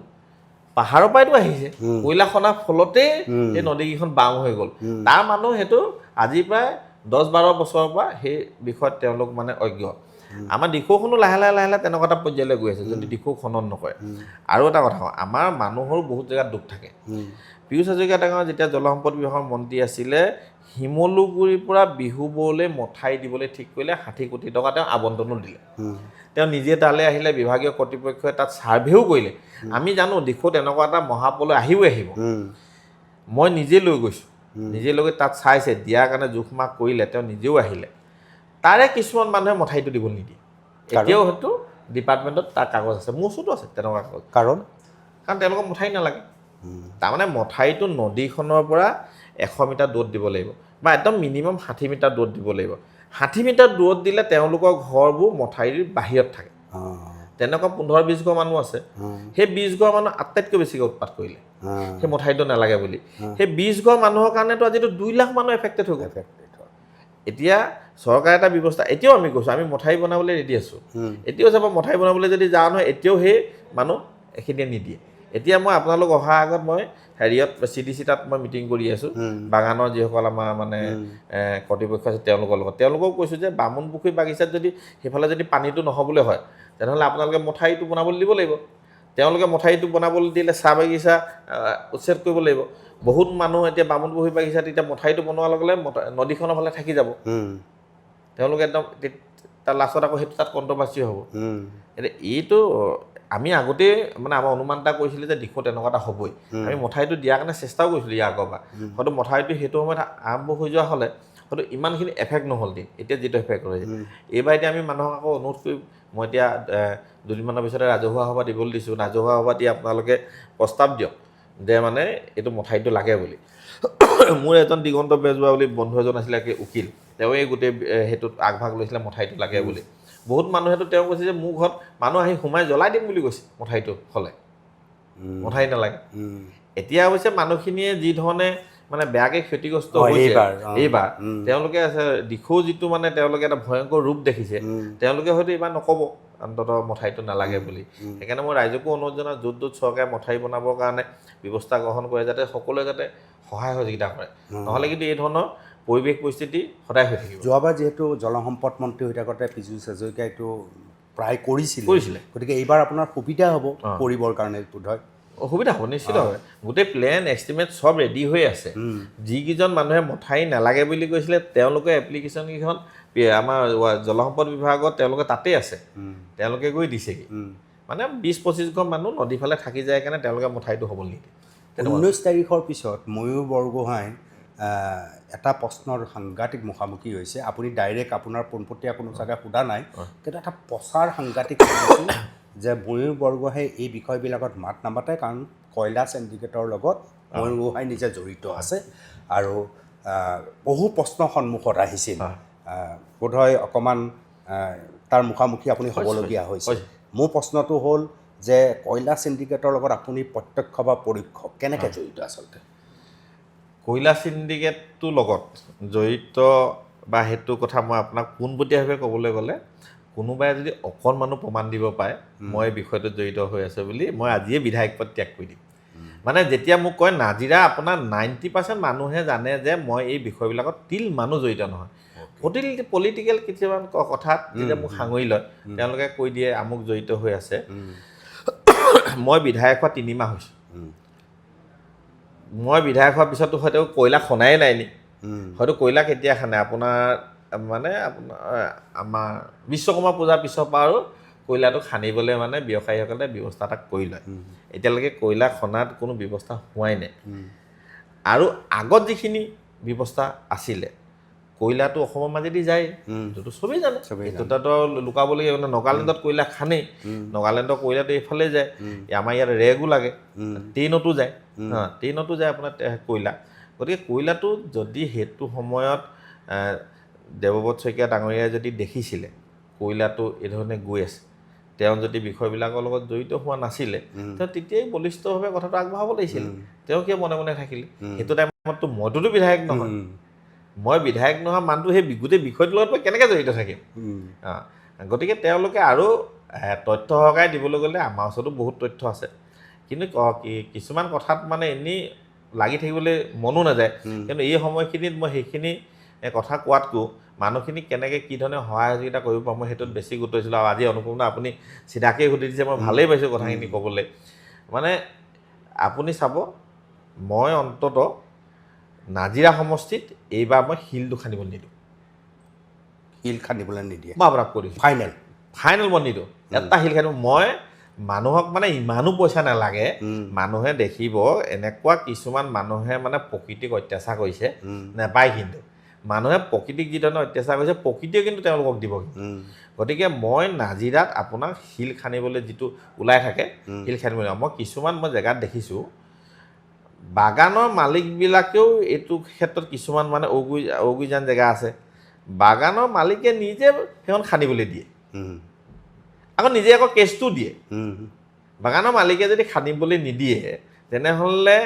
পাহাৰৰ পৰাইতো আহিছে, কয়লা খনাৰ ফলতেই সেই নদীকেইখন বাম হৈ গ'ল। তাৰ মানুহ সেইটো আজিৰ প্ৰায় 10-12 বছৰৰ পৰা সেই বিষয়ত তেওঁলোক মানে অজ্ঞ। আমাৰ দিখৌখনো লাহে লাহে লাহে লাহে তেনেকুৱা এটা পৰ্যায়লৈ গৈ আছে যদি দিখৌ খনন নকৰে। আৰু এটা কথা, আমাৰ মানুহৰো বহুত জেগাত দুখ থাকে। পীয়ুষ হাজৰিকা ডাঙৰীয়া যেতিয়া জলসম্পদ বিভাগৰ মন্ত্ৰী আছিলে, শিমলুগুৰিৰ পৰা বিহুবৰলৈ মথাই দিবলৈ ঠিক কৰিলে, 60 কোটি টকা তেওঁ আবণ্টনো দিলে। তেওঁ নিজে তালৈ আহিলে, বিভাগীয় কৰ্তৃপক্ষই তাত ছাৰ্ভেও কৰিলে। আমি জানো দিখৌত এনেকুৱা এটা মহাপ্ৰলয় আহিব। মই নিজে লৈ গৈছোঁ, নিজে লৈ গৈ তাত চাইছে, দিয়াৰ কাৰণে জোখ মাখ কৰিলে, তেওঁ নিজেও আহিলে। তাৰে কিছুমান মানুহে মথাইটো দিবলৈ নিদিয়ে। এতিয়াও হয়তো ডিপাৰ্টমেণ্টত তাৰ কাগজ আছে, মোৰ ওচৰতো আছে তেনেকুৱা কাগজ। কাৰণ তেওঁলোকক মথাই নালাগে। তাৰমানে মথাইটো নদীখনৰ পৰা 100 মিটাৰ দূৰত দিব লাগিব, বা একদম মিনিমাম 60 মিটাৰ দূৰত দিব লাগিব। 60 মিটাৰ দূৰত দিলে তেওঁলোকৰ ঘৰবোৰ মথাইৰ বাহিৰত থাকে। তেনেকুৱা 15-20 ঘৰ মানুহ আছে। সেই 20 ঘৰ মানুহ আটাইতকৈ বেছিকৈ উৎপাত কৰিলে সেই মথাইটো নালাগে বুলি। সেই 20 ঘৰ মানুহৰ কাৰণেতো আজিতো 2 লাখ মানুহ এফেক্টেড হৈ গ'ল। এতিয়া চৰকাৰে এটা ব্যৱস্থা, এতিয়াও আমি কৈছোঁ, আমি মথাই বনাবলৈ ৰেডি আছোঁ। এতিয়াও চাব, মথাই বনাবলৈ যদি যাওঁ নহয়, এতিয়াও সেই মানুহ এইখিনিয়ে নিদিয়ে। এতিয়া মই আপোনালোক অহাৰ আগত মই হেৰিয়ত CDC তাত মই মিটিং কৰি আছোঁ, বাগানৰ যিসকল আমাৰ মানে কৰ্তৃপক্ষ আছে তেওঁলোকৰ লগত। তেওঁলোকক কৈছোঁ যে বামুণপুখুৰী বাগিচাত যদি সেইফালে যদি পানীটো নহ'বলৈ হয়, তেনেহ'লে আপোনালোকে মথাইটো বনাবলৈ দিব লাগিব। তেওঁলোকে মথাইটো বনাবলৈ দিলে চাহ বাগিচা উচ্ছেদ কৰিব লাগিব। বহুত মানুহ এতিয়া বামুণপুখুৰী বাগিচাত এতিয়া মথাইটো বনোৱাৰ লগে লগে নদীখনৰ ফালে থাকি যাব। তেওঁলোকে একদম তাৰ লাষ্টত আকৌ সেইটো তাত কণ্ট্ৰভাৰ্চি হ'ব। এতিয়া এইটো আমি আগতেই মানে আমাৰ অনুমান এটা কৰিছিলোঁ যে দিশত এনেকুৱা এটা হ'বই। আমি মথাইটো দিয়াৰ কাৰণে চেষ্টাও কৰিছিলোঁ ইয়াৰ আগৰ পৰা। হয়তো মথাইটো সেইটো সময়ত আৰম্ভ হৈ যোৱা হ'লে হয়তো ইমানখিনি এফেক্ট নহ'ল দিন, এতিয়া যিটো এফেক্ট হৈছে। এইবাৰ এতিয়া আমি মানুহক আকৌ অনুৰোধ কৰিম, মই এতিয়া দুদিনমানৰ পিছতে ৰাজহুৱা সভা দিবলৈ দিছোঁ। ৰাজহুৱা সভা দি আপোনালোকে প্ৰস্তাৱ দিয়ক যে মানে এইটো মথাইটো লাগে বুলি। মোৰ এজন দিগন্ত বেজবৰুৱা বুলি বন্ধু এজন আছিলে, উকিল, তেওঁৱে গোটেই সেইটোত আগভাগ লৈছিলে মথাইটো লাগে বুলি। বহুত মানুহেতো তেওঁ কৈছে যে মোৰ ঘৰত মানুহ আহি সোমাই জ্বলাই দিম বুলি কৈছে মথাইটো হ'লে, মথাই নালাগে। এতিয়া অৱশ্যে মানুহখিনিয়ে যি ধৰণে মানে বেয়াকৈ ক্ষতিগ্ৰস্ত হৈছে এইবাৰ, তেওঁলোকে দিখৌ যিটো মানে তেওঁলোকে এটা ভয়ংকৰ ৰূপ দেখিছে, তেওঁলোকে হয়তো এইবাৰ নক'ব অন্ততঃ মথাইটো নালাগে বুলি। সেইকাৰণে মই ৰাইজকো অনুৰোধ জনাওঁ, য'ত য'ত চৰকাৰে মথাই বনাবৰ কাৰণে ব্যৱস্থা গ্ৰহণ কৰে, যাতে সকলোৱে যাতে সহায় সহযোগিতা কৰে। নহ'লে কিন্তু এই ধৰণৰ পৰিৱেশ পৰিস্থিতি সদায় হৈ থাকিব। যোৱাবাৰ যিহেতু জলসম্পদ মন্ত্ৰী হৈ থাকোঁতে পীযুষ হাজৰিকাই এইটো প্ৰায় কৰিছিলে, গতিকে এইবাৰ আপোনাৰ সুবিধা হ'ব কৰিবৰ কাৰণে বোধহয়। অসুবিধা হ'ব নিশ্চিতভাৱে। গোটেই প্লেন এষ্টিমেট চব ৰেডি হৈ আছে। যিকেইজন মানুহে মথাই নালাগে বুলি কৈছিলে তেওঁলোকে এপ্লিকেশ্যনকেইখন আমাৰ জলসম্পদ বিভাগত তেওঁলোকে তাতেই আছে, তেওঁলোকে গৈ দিছেগৈ। মানে 20-25 ঘৰ মানুহ নদীৰ ফালে থাকি যায় কাৰণে তেওঁলোকে মথাইটো হ'বলৈ নিদিয়ে। 19 তাৰিখৰ পিছত ময়ূৰ বৰগোহাঁই এটা প্ৰশ্নৰ সাংঘাতিক মুখামুখি হৈছে। আপুনি ডাইৰেক্ট আপোনাৰ পোনপটীয়া কোনো চাগে সোধা নাই, কিন্তু এটা প্ৰচাৰ সাংঘাতিক কৰিছিল যে ময়ূৰ বৰগোহাঁই এই বিষয়বিলাকত মাত নামাতে, কাৰণ কয়লা চিণ্ডিকেটৰ লগত ময়ূৰ বৰগোহাঁই নিজে জড়িত আছে। আৰু বহু প্ৰশ্ন সন্মুখত আহিছিল, বোধহয় অকণমান তাৰ মুখামুখি আপুনি হ'বলগীয়া হৈছে। মোৰ প্ৰশ্নটো হ'ল যে কয়লা চিণ্ডিকেটৰ লগত আপুনি প্ৰত্যক্ষ বা পৰোক্ষ কেনেকৈ জড়িত আচলতে? কয়লা চিণ্ডিকেটটোৰ লগত জড়িত বা সেইটো কথা মই আপোনাক পোনপটীয়াভাৱে ক'বলৈ গ'লে কোনোবাই যদি অকণমানো প্ৰমাণ দিব পাৰে মই এই বিষয়টোত জড়িত হৈ আছোঁ বুলি মই আজিয়ে বিধায়ক পদ ত্যাগ কৰি দিম মানে যেতিয়া মোক কয় নাজিৰা আপোনাৰ 90% মানুহে জানে যে মই এই বিষয়বিলাকত তিল মানুহ জড়িত নহয় পলিটিকেল কিছুমান কথাত যেতিয়া মোক সাঙুৰি লয় তেওঁলোকে কৈ দিয়ে আমুক জড়িত হৈ আছে মই বিধায়ক হোৱা 3 মাহ হৈছোঁ মই বিধায়ক হোৱাৰ পিছতো হয়তো কয়লা খনাই নাই নি হয়তো কয়লা কেতিয়া খানে আপোনাৰ মানে আপোনাৰ আমাৰ বিশ্বকৰ্মা পূজাৰ পিছৰ পৰা আৰু কয়লাটো খানিবলৈ মানে ব্যৱসায়ীসকলে ব্যৱস্থা এটা কৰি লয় এতিয়ালৈকে কয়লা খনাত কোনো ব্যৱস্থা হোৱাই নাই আৰু আগত যিখিনি ব্যৱস্থা আছিলে কয়লাটো অসমৰ মাজেদি যায় এইটোতো চবেই জানে এইটোতো লুকাবলগীয়া মানে নগালেণ্ডত কয়লা খানেই নগালেণ্ডৰ কয়লাটো এইফালে যায় আমাৰ ইয়াত ৰেগো লাগে ট্ৰেইনতো যায় ট্ৰেইনতো যায় আপোনাৰ কয়লা গতিকে কয়লাটো যদি সেইটো সময়ত দেৱব্ৰত শইকীয়া ডাঙৰীয়াই যদি দেখিছিলে কয়লাটো এইধৰণে গৈ আছে তেওঁ যদি বিষয়বিলাকৰ লগত জড়িত হোৱা নাছিলে তেওঁ তেতিয়াই বলিষ্ঠভাৱে কথাটো আগবঢ়াব লাগিছিল তেওঁ কিয় মনে মনে থাকিলে সেইটো টাইমততো মইতো বিধায়ক নহয় মই বিধায়ক নোহোৱা মানুহটো সেই গোটেই বিষয়টোৰ লগত মই কেনেকৈ জড়িত থাকিম গতিকে তেওঁলোকে আৰু তথ্য সহকাৰে দিবলৈ গ'লে আমাৰ ওচৰতো বহুত তথ্য আছে কিন্তু কিছুমান কথাত মানে এনেই লাগি থাকিবলৈ মনো নাযায় কিন্তু এই সময়খিনিত মই সেইখিনি কথা কোৱাতকো মানুহখিনিক কেনেকৈ কি ধৰণে সহায় সহযোগিতা কৰিব পাৰোঁ মই সেইটোত বেছি গুৰুত্ব দিছিলোঁ আৰু আজি অনুপম দা আপুনি চিধাকৈ সুধি দিছে মই ভালেই পাইছোঁ কথাখিনি ক'বলৈ মানে আপুনি চাব মই অন্তত নাজিৰা সমষ্টিত এইবাৰ মই শিলটো খান্দিবলৈ নিদিওঁ শিল খান্দিবলৈ নিদিয়ে মই আপোনাক কৈ দিছোঁ ফাইনেল মই নিদিওঁ এটা শিল খান্দিব মই মানুহক মানে ইমানো পইচা নালাগে মানুহে দেখিব এনেকুৱা কিছুমান মানুহে মানে প্ৰকৃতিক অত্যাচাৰ কৰিছে নাপায় কিন্তু মানুহে প্ৰকৃতিক যি ধৰণে অত্যাচাৰ কৰিছে প্ৰকৃতিয়ে কিন্তু তেওঁলোকক দিব গতিকে মই নাজিৰাত আপোনাক শিল খান্দিবলৈ যিটো ওলাই থাকে শিল খান্দিবলৈ মই কিছুমান মই জেগাত দেখিছোঁ বাগানৰ মালিকবিলাকেও এইটো ক্ষেত্ৰত কিছুমান মানে অগুইজান জেগা আছে বাগানৰ মালিকে নিজে সেইখন খান্দিবলৈ দিয়ে আকৌ নিজে আকৌ কেছটো দিয়ে বাগানৰ মালিকে যদি খান্দিবলৈ নিদিয়ে তেনেহ'লে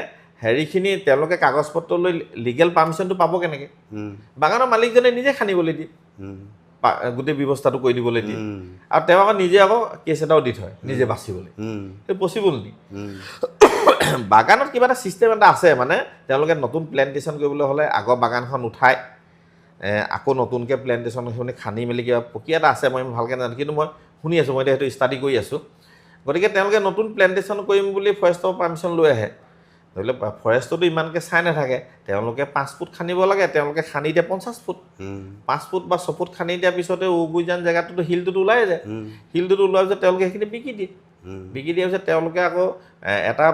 হেৰিখিনি তেওঁলোকে কাগজ পত্ৰ লৈ লিগেল পাৰ্মিশ্যনটো পাব কেনেকৈ বাগানৰ মালিকজনে নিজে খান্দিবলৈ দিয়ে গোটেই ব্যৱস্থাটো কৰি দিবলৈ দিয়ে আৰু তেওঁ আকৌ নিজে আকৌ কেছ এটাও দি থয় নিজে বাচিবলৈ সেইটো পচিবল নি বাগানত কিবা এটা ছিষ্টেম এটা আছে মানে তেওঁলোকে নতুন প্লেণ্টেশ্যন কৰিবলৈ হ'লে আগৰ বাগানখন উঠাই আকৌ নতুনকৈ প্লেণ্টেশ্যন সেইখিনি খান্দি মেলি কিবা প্ৰক্ৰিয়া এটা আছে মই ভালকৈ নাজানো কিন্তু মই শুনি আছোঁ মই এতিয়া সেইটো ষ্টাডি কৰি আছোঁ গতিকে তেওঁলোকে নতুন প্লেণ্টেশ্যন কৰিম বুলি ফৰেষ্টৰ পাৰ্মিশ্যন লৈ আহে ধৰি লওক ফৰেষ্টতো ইমানকৈ চাই নাথাকে তেওঁলোকে 5 ফুট খান্দিব লাগে তেওঁলোকে খান্দি দিয়ে 50 ফুট 5 ফুট বা 6 ফুট খান্দি দিয়াৰ পিছতে উগুইজান জেগাটোতো শিলটোতো ওলাই যায় শিলটোতো ওলোৱাৰ পিছত তেওঁলোকে সেইখিনি বিকি দিয়াৰ পিছত তেওঁলোকে আকৌ এটা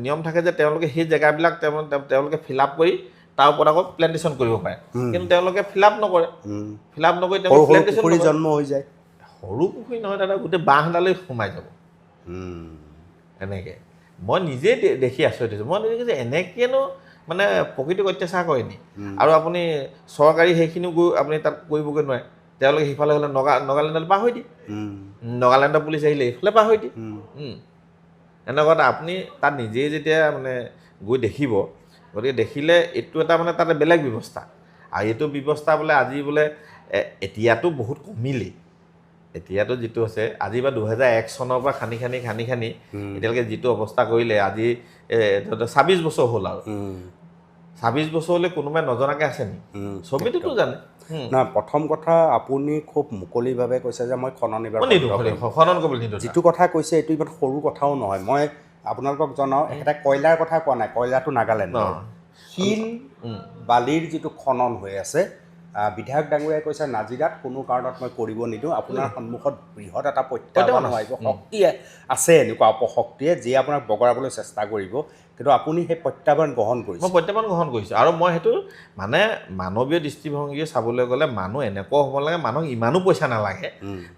নিয়ম থাকে যে তেওঁলোকে সেই জেগাবিলাক তেওঁলোকে ফিল আপ কৰি তাৰ ওপৰত আকৌ প্লেণ্টেশ্যন কৰিব পাৰে কিন্তু তেওঁলোকে ফিল আপ নকৰে তেওঁলোকে প্লেণ্টেশ্যন জন্ম হৈ যায় সৰু পুখুৰী নহয় দাদা গোটেই বাঁহডালেই সোমাই যাব এনেকৈ মই নিজেই দেখি আচৰিত হৈছোঁ মই দেখিছোঁ যে এনেকৈনো মানে প্ৰকৃতিক অত্যাচাৰ কৰে নি আৰু আপুনি চৰকাৰী সেইখিনিও গৈ আপুনি তাত কৰিবগৈ নোৱাৰে তেওঁলোকে সিফালে হ'লে নগালেণ্ডলৈ পাৰ হৈ দিয়ে নগালেণ্ডৰ পুলিচ আহিলে এইফালে পাৰ হৈ দিয়ে এনেকুৱা আপুনি তাত নিজেই যেতিয়া মানে গৈ দেখিব গতিকে দেখিলে এইটো এটা মানে তাতে বেলেগ ব্যৱস্থা আৰু এইটো ব্যৱস্থা বোলে আজি বোলে এতিয়াতো বহুত কমিলেই এতিয়াতো যিটো আছে আজি বা 2001 চনৰ পৰা খান্দি এতিয়ালৈকে যিটো অৱস্থা কৰিলে আজি 26 বছৰ হ'ল আৰু 26 বছৰ হ'লে কোনোবাই নজনাকৈ আছে নি চবেইতো জানে না প্ৰথম কথা আপুনি খুব মুকলিভাৱে কৈছে যে মই খনন কৰিবলৈ নিদিওঁ যিটো কথা কৈছে এইটো ইমান সৰু কথাও নহয় মই আপোনালোকক জনাওঁ এটা কয়লাৰ কথা কোৱা নাই কয়লাটো নাগালেণ্ডৰ শিল বালিৰ যিটো খনন হৈ আছে বিধায়ক ডাঙৰীয়াই কৈছে নাজিৰাত কোনো কাৰণত মই কৰিব নিদিওঁ আপোনাৰ সন্মুখত বৃহৎ এটা প্ৰত্যাহ্বান আহিব শক্তি আছে এনেকুৱা অপশক্তিয়ে যিয়ে আপোনাক বগৰাবলৈ চেষ্টা কৰিব কিন্তু আপুনি সেই প্ৰত্যাহ্বান গ্ৰহণ কৰিছে মই প্ৰত্যাহ্বান গ্ৰহণ কৰিছোঁ আৰু মই সেইটো মানে মানৱীয় দৃষ্টিভংগীয়ে চাবলৈ গ'লে মানুহ এনেকুৱা হ'ব লাগে মানুহক ইমানো পইচা নালাগে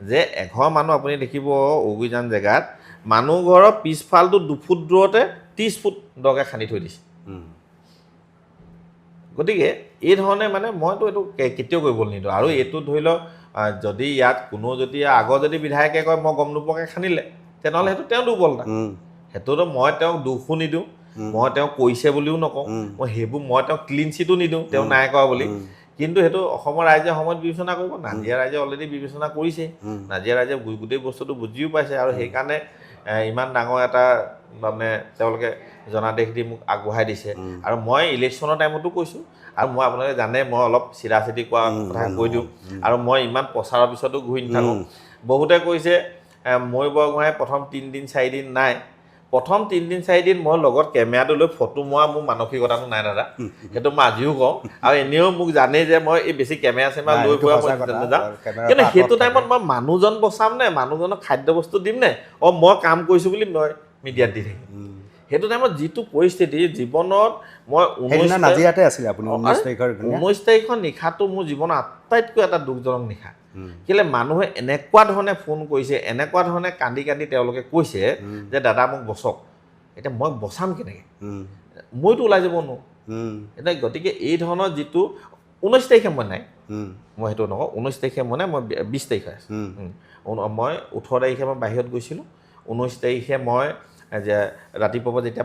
যে এঘৰ মানুহ আপুনি দেখিব উগুইজান জেগাত মানুহ ঘৰৰ পিছফালটো 2 ফুট দূৰতে 30 ফুট দকৈ খান্দি থৈ দিছে গতিকে এই ধৰণে মানে মইতো এইটো কেতিয়াও কৰিবলৈ নিদিওঁ আৰু এইটো ধৰি লওক যদি ইয়াত কোনো যদি আগৰ যদি বিধায়কে কয় মই গম নোপোৱাকৈ খান্দিলে তেনেহ'লে সেইটো তেওঁ দুৰ্বলতা সেইটোতো মই তেওঁক দুখো নিদিওঁ মই তেওঁক কৈছে বুলিও নকওঁ মই সেইবোৰ মই তেওঁক ক্লিন চিটো নিদিওঁ তেওঁ নাই কৰা বুলি কিন্তু সেইটো অসমৰ ৰাইজে সময়ত বিবেচনা কৰিব নাজিৰা ৰাইজে অলৰেডি বিবেচনা কৰিছে নাজিৰা ৰাইজে গোটেই বস্তুটো বুজিও পাইছে আৰু সেইকাৰণে ইমান ডাঙৰ এটা মানে তেওঁলোকে জনাদেশ দি মোক আগবঢ়াই দিছে আৰু মই ইলেকশ্যনৰ টাইমতো কৈছোঁ আৰু মই আপোনালোকে জানে মই অলপ চিধা চিধি কোৱা কথা কৈ দিওঁ আৰু মই ইমান প্ৰচাৰৰ পিছতো ঘূৰি নাথাকোঁ বহুতে কৈছে মই বৰগোহাঁই প্ৰথম 3 দিন 4 দিন নাই প্ৰথম 3 দিন 4 দিন মই লগত কেমেৰাটো লৈ ফটো মৰা মোৰ মানসিকতাটো নাই দাদা সেইটো মই আজিও কওঁ আৰু এনেও মোক জানেই যে মই এই বেছি কেমেৰা চেমেৰা লৈ ফুৰা মই নাযাওঁ কিন্তু সেইটো টাইমত মই মানুহজন বচাম নে মানুহজনক খাদ্য বস্তু দিম নে মই কাম কৰিছোঁ বুলি মই মিডিয়াত দি থাকিম সেইটো টাইমত যিটো পৰিস্থিতি জীৱনত মই 19 তাৰিখৰ নিশাটো মোৰ জীৱনৰ আটাইতকৈ এটা দুখজনক নিশা কেলে মানুহে এনেকুৱা ধৰণে ফোন কৰিছে এনেকুৱা ধৰণে কান্দি কান্দি তেওঁলোকে কৈছে যে দাদা মোক বচক এতিয়া মই বচাম কেনেকৈ মইতো ওলাই যাব নোৱাৰোঁ এতিয়া গতিকে এই ধৰণৰ যিটো 19 তাৰিখে মই নাই মই সেইটো নকওঁ 19 তাৰিখে মই নাই মই 20 তাৰিখে আছোঁ মই 18 তাৰিখে মই বাহিৰত গৈছিলোঁ 19 তাৰিখে মই যে ৰাতিপুৱা যেতিয়া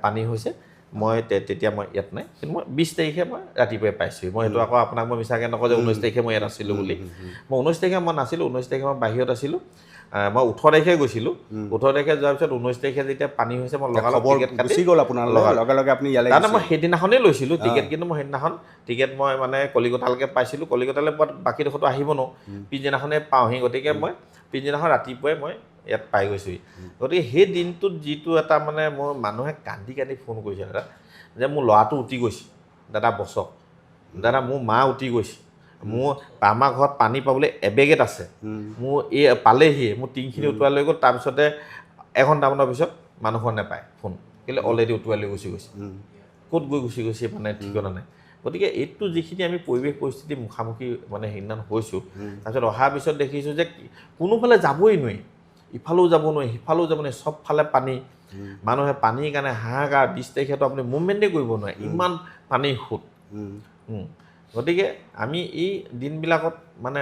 পানী হৈছে মই তেতিয়া মই ইয়াত নাই কিন্তু মই 20 তাৰিখে মই ৰাতিপুৱাই পাইছোঁ মই সেইটো আকৌ আপোনাক মই মিছাকৈ নকওঁ যে 19 তাৰিখে মই ইয়াত আছিলোঁ বুলি মই 19 তাৰিখে মই নাছিলোঁ 19 তাৰিখে মই বাহিৰত আছিলোঁ মই 18 তাৰিখে গৈছিলোঁ 18 তাৰিখে যোৱাৰ পিছত 19 তাৰিখে যেতিয়া পানী হৈছে মই লগালগ টিকেট কাটি গ'ল আপোনাৰ লগে লগে আপুনি ইয়ালৈ তাৰমানে মই সেইদিনাখনেই লৈছিলোঁ টিকেট কিন্তু মই সেইদিনাখন টিকেট মই মানে কলিকতালৈকে পাইছিলোঁ কলিকতালৈ বাকী ডোখৰতো আহিব নোৱাৰোঁ পিছদিনাখনেই পাওঁহি গতিকে মই পিছদিনাখন ৰাতিপুৱাই মই ইয়াত পাই গৈছোঁহি গতিকে সেই দিনটোত যিটো এটা মানে মোৰ মানুহে কান্দি কান্দি ফোন কৰিছে দাদা যে মোৰ ল'ৰাটো উটি গৈছে দাদা বচক দাদা মোৰ মা উটি গৈছে মোৰ আমাৰ ঘৰত পানী পাবলৈ এবেগেট আছে মোৰ এই পালেহিয়ে মোৰ টিংখিনি উটুৱাই লৈ গ'ল তাৰপিছতে এঘণ্টামানৰ পিছত মানুহৰ নাপায় ফোন কেলৈ অলৰেডি উটুৱাই লৈ গুচি গৈছে ক'ত গৈ গুচি গৈছে মানে ঠিকনা নাই গতিকে এইটো যিখিনি আমি পৰিৱেশ পৰিস্থিতি মুখামুখি মানে সেইদিনাখন হৈছোঁ তাৰপিছত অহাৰ পিছত দেখিছোঁ যে কোনোফালে যাবই নোৱাৰি ইফালেও যাব নোৱাৰি সিফালেও যাব নোৱাৰি চবফালে পানী মানুহে পানীৰ কাৰণে হাহাকাৰ 20 তাৰিখেতো আপুনি মুভমেণ্টেই কৰিব নোৱাৰে ইমান পানীৰ সোঁত গতিকে আমি এই দিনবিলাকত মানে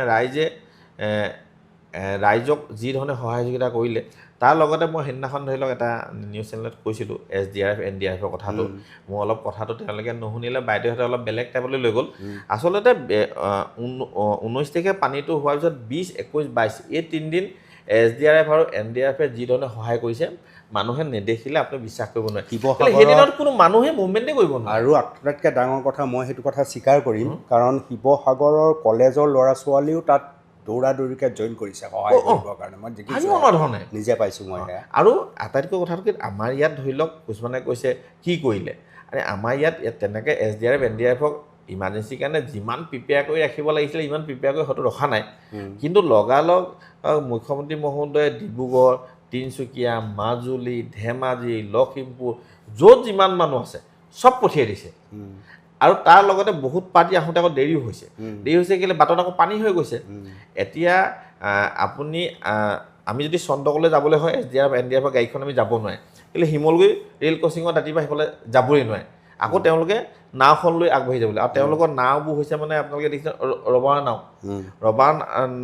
ৰাইজক যি ধৰণে সহায় সহযোগিতা কৰিলে তাৰ লগতে মই সেইদিনাখন ধৰি লওক এটা নিউজ চেনেলত কৈছিলোঁ SDRF NDRFৰ কথাটো মই অলপ কথাটো তেওঁলোকে নুশুনিলে বাইদেউহঁতে অলপ বেলেগ টাইপলৈ লৈ গ'ল আচলতে 19 তাৰিখে পানীটো হোৱাৰ পিছত 20, 21, 22 এই 3 দিন SDRF আৰু NDRFে যি ধৰণে সহায় কৰিছে মানুহে নেদেখিলে আপুনি বিশ্বাস কৰিব নোৱাৰে সেইদিনত কোনো মানুহে মুভমেণ্টেই কৰিব নোৱাৰে আৰু আটাইতকৈ ডাঙৰ কথা মই সেইটো কথা স্বীকাৰ কৰিম কাৰণ শিৱসাগৰৰ কলেজৰ ল'ৰা ছোৱালীও তাত দৌৰা দৌৰিকৈ জইন কৰিছে সহায় কৰিবৰ কাৰণে মই দেখিছোঁ নিজে পাইছোঁ মই আৰু আটাইতকৈ কথাটো কি আমাৰ ইয়াত ধৰি লওক কিছুমানে কৈছে কি কৰিলে আৰে আমাৰ ইয়াত তেনেকৈ SDRF NDRFক ইমাৰ্জেঞ্চিৰ কাৰণে যিমান প্ৰিপেয়াৰ কৰি ৰাখিব লাগিছিলে ইমান প্ৰিপেয়াৰ কৰি হয়তো ৰখা নাই কিন্তু লগালগ মুখ্যমন্ত্ৰী মহোদয়ে ডিব্ৰুগড় তিনিচুকীয়া মাজুলী ধেমাজি লখিমপুৰ য'ত যিমান মানুহ আছে চব পঠিয়াই দিছে আৰু তাৰ লগতে বহুত পাৰ্টি আহোঁতে আকৌ দেৰি হৈছে কেলৈ বাটত আকৌ পানী হৈ গৈছে এতিয়া আপুনি আমি যদি চন্দ্ৰকলৈ যাবলৈ হয় SDRF NDRFৰ গাড়ীখন আমি যাব নোৱাৰে কেলৈ শিমলগুৰি ৰেল ক্ৰচিঙত ৰাতিপুৱা সেইফালে যাবই নোৱাৰে আকৌ তেওঁলোকে নাওখন লৈ আগবাঢ়ি যাবলৈ আৰু তেওঁলোকৰ নাওবোৰ হৈছে মানে আপোনালোকে দেখিছে ৰবাৰ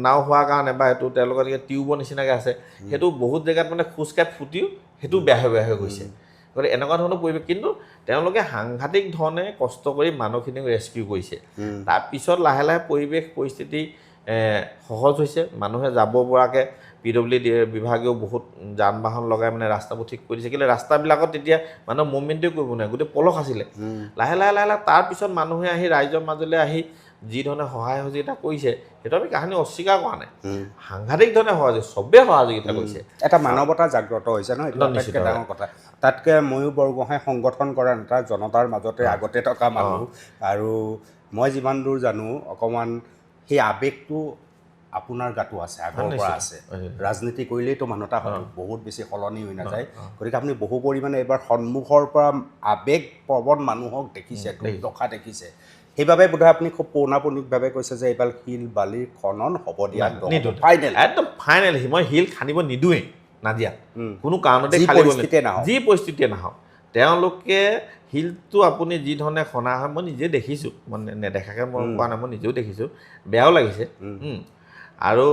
নাও হোৱাৰ কাৰণে বা এইটো তেওঁলোকৰ টিউবৰ নিচিনাকৈ আছে সেইটো বহুত জেগাত মানে খোজকাঢ়ি ফুটিও সেইটো বেয়া হৈ গৈছে গতিকে এনেকুৱা ধৰণৰ পৰিৱেশ কিন্তু তেওঁলোকে সাংঘাতিক ধৰণে কষ্ট কৰি মানুহখিনিক ৰেস্কিউ কৰিছে তাৰপিছত লাহে লাহে পৰিৱেশ পৰিস্থিতি সহজ হৈছে মানুহে যাব পৰাকৈ PWD বিভাগেও বহুত যান বাহন লগাই মানে ৰাস্তাবোৰ ঠিক কৰি দিছে কিন্তু ৰাস্তাবিলাকত তেতিয়া মানুহ মুভমেণ্টেই কৰিব নোৱাৰে গোটেই পলস আছিলে লাহে লাহে তাৰপিছত মানুহে আহি ৰাইজৰ মাজলৈ আহি যি ধৰণে সহায় সহযোগিতা কৰিছে সেইটো আমি কাহিনী অস্বীকাৰ কৰা নাই সাংঘাতিক ধৰণে চবেই সহযোগিতা কৰিছে এটা মানৱতা জাগ্ৰত হৈছে ন এইটো আটাইতকৈ ডাঙৰ কথা তাতকৈ ময়ো বৰগোহাঁই সংগঠন কৰা এটা জনতাৰ মাজতে আগতে থকা মানুহ আৰু মই যিমান দূৰ জানো অকণমান সেই আৱেগটো আপোনাৰ গাতো আছে আগৰ পৰা আছে ৰাজনীতি কৰিলেইতো মানুহ এটা বহুত বেছি সলনি হৈ নাযায় গতিকে আপুনি বহু পৰিমাণে এইবাৰ সন্মুখৰ পৰা আৱেগপ্ৰৱণ মানুহক দেখিছে দুৰ্দশা দেখিছে সেইবাবে বোধহয় আপুনি খুব পৌনাপুনিকভাৱে কৈছে যে এইবাৰ শিল বালিৰ খনন হ'ব দিয়া ফাইনেল একদম ফাইনেল মই শিল খান্দিব নিদিওঁৱেই নাজিয়াত কোনো কাৰণতে যি পৰিস্থিতিয়ে নাহক তেওঁলোকে শিলটো আপুনি যি ধৰণে খনা হয় মই নিজে দেখিছোঁ মই নেদেখাকৈ মই কোৱা নাই মই নিজেও দেখিছোঁ বেয়াও লাগিছে আৰু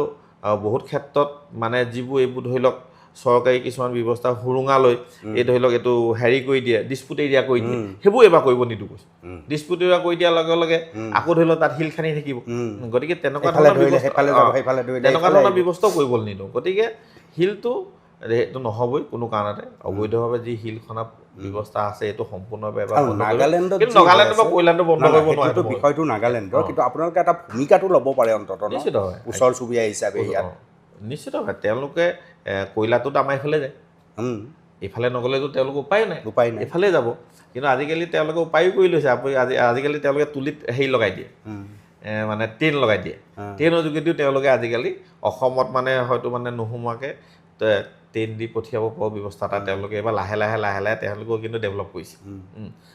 বহুত ক্ষেত্ৰত মানে যিবোৰ এইবোৰ ধৰি লওক চৰকাৰী কিছুমান ব্যৱস্থা সুৰুঙা লৈ এই ধৰি লওক এইটো হেৰি কৰি দিয়ে ডিছপুট এৰিয়া কৰি দিয়ে সেইবোৰ এইবাৰ কৰিব নিদিওঁ কৈছোঁ ডিছপুট এৰিয়া কৰি দিয়াৰ লগে লগে আকৌ ধৰি লওক তাত শিল খানি থাকিব গতিকে তেনেকুৱা ধৰণৰ ব্যৱস্থাও কৰিবলৈ নিদিওঁ গতিকে শিলটো সেইটো নহ'বই কোনো কাৰণতে অবৈধভাৱে যি শিল খনা ব্যৱস্থা আছে এইটো সম্পূৰ্ণভাৱে এবাৰ বন্ধ কৰিব কিন্তু নাগালেণ্ড বা কয়লাটো বন্ধ কৰিব নোৱাৰে বিষয়টো নাগালেণ্ডৰ কিন্তু আপোনালোকে এটা ভূমিকাটো ল'ব পাৰে অন্ততঃ নিশ্চিতভাৱে ওচৰ চুবুৰীয়া হিচাপে ইয়াত নিশ্চিতভাৱে তেওঁলোকে কয়লাটোত আমাৰ এইফালে যায় এইফালে নগ'লেতো তেওঁলোকৰ উপায় নাই এইফালে যাব কিন্তু আজিকালি তেওঁলোকে উপায়ো কৰি লৈছে আজিকালি তেওঁলোকে তুলিত হেৰি লগাই দিয়ে মানে ট্ৰেইন লগাই দিয়ে ট্ৰেইনৰ যোগেদিও তেওঁলোকে আজিকালি অসমত মানে হয়তো মানে নোসোমোৱাকৈ ট্ৰেইন দি পঠিয়াব পৰা ব্যৱস্থা এটা তেওঁলোকে এইবাৰ লাহে লাহে তেওঁলোকেও কিন্তু ডেভেলপ কৰিছে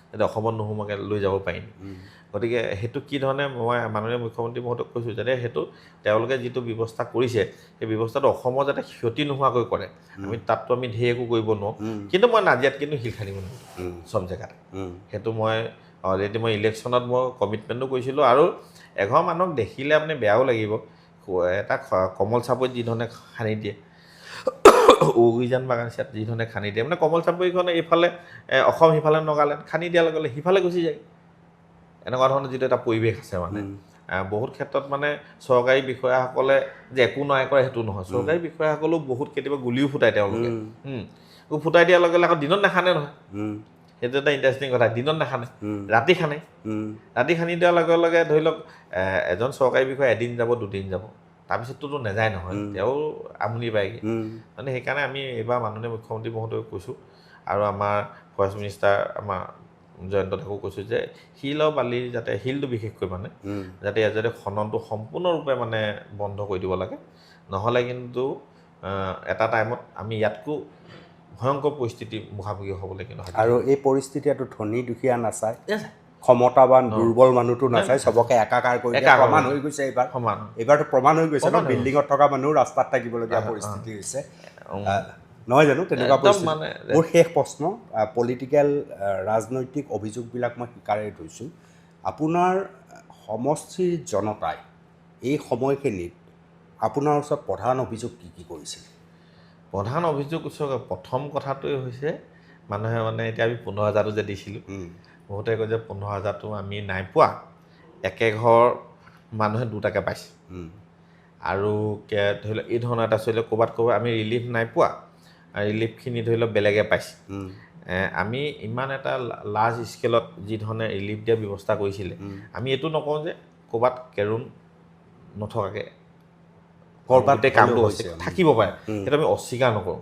যাতে অসমত নোসোমোৱাকৈ লৈ যাব পাৰিম গতিকে সেইটো কি ধৰণে মই মাননীয় মুখ্যমন্ত্ৰী মহোদয়ক কৈছোঁ যাতে সেইটো তেওঁলোকে যিটো ব্যৱস্থা কৰিছে সেই ব্যৱস্থাটো অসমৰ যাতে ক্ষতি নোহোৱাকৈ কৰে আমি তাততো আমি ঢেৰ একো কৰিব নোৱাৰোঁ কিন্তু মই নাজিৰাত কিন্তু শিল খানিব নোৱাৰোঁ চব জেগাতে সেইটো মই অলৰেডি মই ইলেকশ্যনত মই কমিটমেণ্টো কৰিছিলোঁ আৰু এঘৰ মানুহক দেখিলে আপুনি বেয়াও লাগিব এটা কমল চাপৰিত যিধৰণে খানি দিয়ে উজান বাগানচিয়াত যিধৰণে খানি দিয়ে মানে কমল চাপৰিখনে এইফালে অসম সিফালে নগালেণ্ড খানি দিয়াৰ লগে লগে সিফালে গুচি যায় এনেকুৱা ধৰণৰ যিটো এটা পৰিৱেশ আছে মানে বহুত ক্ষেত্ৰত মানে চৰকাৰী বিষয়াসকলে যে একো নাই কৰে সেইটো নহয় চৰকাৰী বিষয়াসকলেও বহুত কেতিয়াবা গুলিও ফুটাই তেওঁলোকে ফুটাই দিয়াৰ লগে লগে আকৌ দিনত নাখানে নহয় সেইটো এটা ইণ্টাৰেষ্টিং কথা দিনত নাখানে ৰাতি খানে ৰাতি খানি দিয়াৰ লগে লগে ধৰি লওক এজন চৰকাৰী বিষয়া এদিন যাব দুদিন যাব তাৰপিছততো নাযায় নহয় তেওঁ আমনি পায়গৈ মানে সেইকাৰণে আমি এইবাৰ মাননীয় মুখ্যমন্ত্ৰী মহোদয়ক কৈছোঁ আৰু আমাৰ ফৰেষ্ট মিনিষ্টাৰ আমাৰ জয়ন্ত ঠাকুৰক কৈছোঁ যে শিল আৰু বালি যাতে শিলটো বিশেষকৈ মানে যাতে ইয়াত যাতে খননটো সম্পূৰ্ণৰূপে মানে বন্ধ কৰি দিব লাগে নহ'লে কিন্তু এটা টাইমত আমি ইয়াতকো ভয়ংকৰ পৰিস্থিতি মুখামুখি হ'বলৈ কিন্তু আৰু এই পৰিস্থিতিটো ধনী দুখীয়া নাচায় ক্ষমতাবান দুৰ্বল মানুহটো নাচায় চবকে একাকাৰ কৰি প্ৰমাণ হৈ গৈছে এইবাৰতো প্ৰমাণ হৈ গৈছে ন বিল্ডিঙত থকা মানুহ ৰাস্তাত থাকিবলগীয়া পৰিস্থিতি হৈছে নহয় জানো তেনেকুৱা পৰিস্থিতি মোৰ শেষ প্ৰশ্ন পলিটিকেল ৰাজনৈতিক অভিযোগবিলাক মই স্বীকাৰেই ধৰিছোঁ আপোনাৰ সমষ্টিৰ জনতাই এই সময়খিনিত আপোনাৰ ওচৰত প্ৰধান অভিযোগ কি কৰিছিল প্ৰধান অভিযোগ প্ৰথম কথাটোৱে হৈছে মানুহে মানে এতিয়া আমি 15,000টো যে দিছিলোঁ বহুতে কয় যে 15,000টো আমি নাই পোৱা একেঘৰ মানুহে দুটাকৈ পাইছে আৰু ধৰি লওক এই ধৰণৰ এটা চলিলে ক'ৰবাত আমি ৰিলিফ নাই পোৱা ৰিলিফখিনি ধৰি লওক বেলেগে পাইছে আমি ইমান এটা লাৰ্জ স্কেলত যি ধৰণে ৰিলিফ দিয়াৰ ব্যৱস্থা কৰিছিলে আমি এইটো নকওঁ যে ক'ৰবাত কেৰুণ নথকাকৈ গোটেই কামটো হৈছে থাকিব পাৰে সেইটো আমি অস্বীকাৰ নকৰোঁ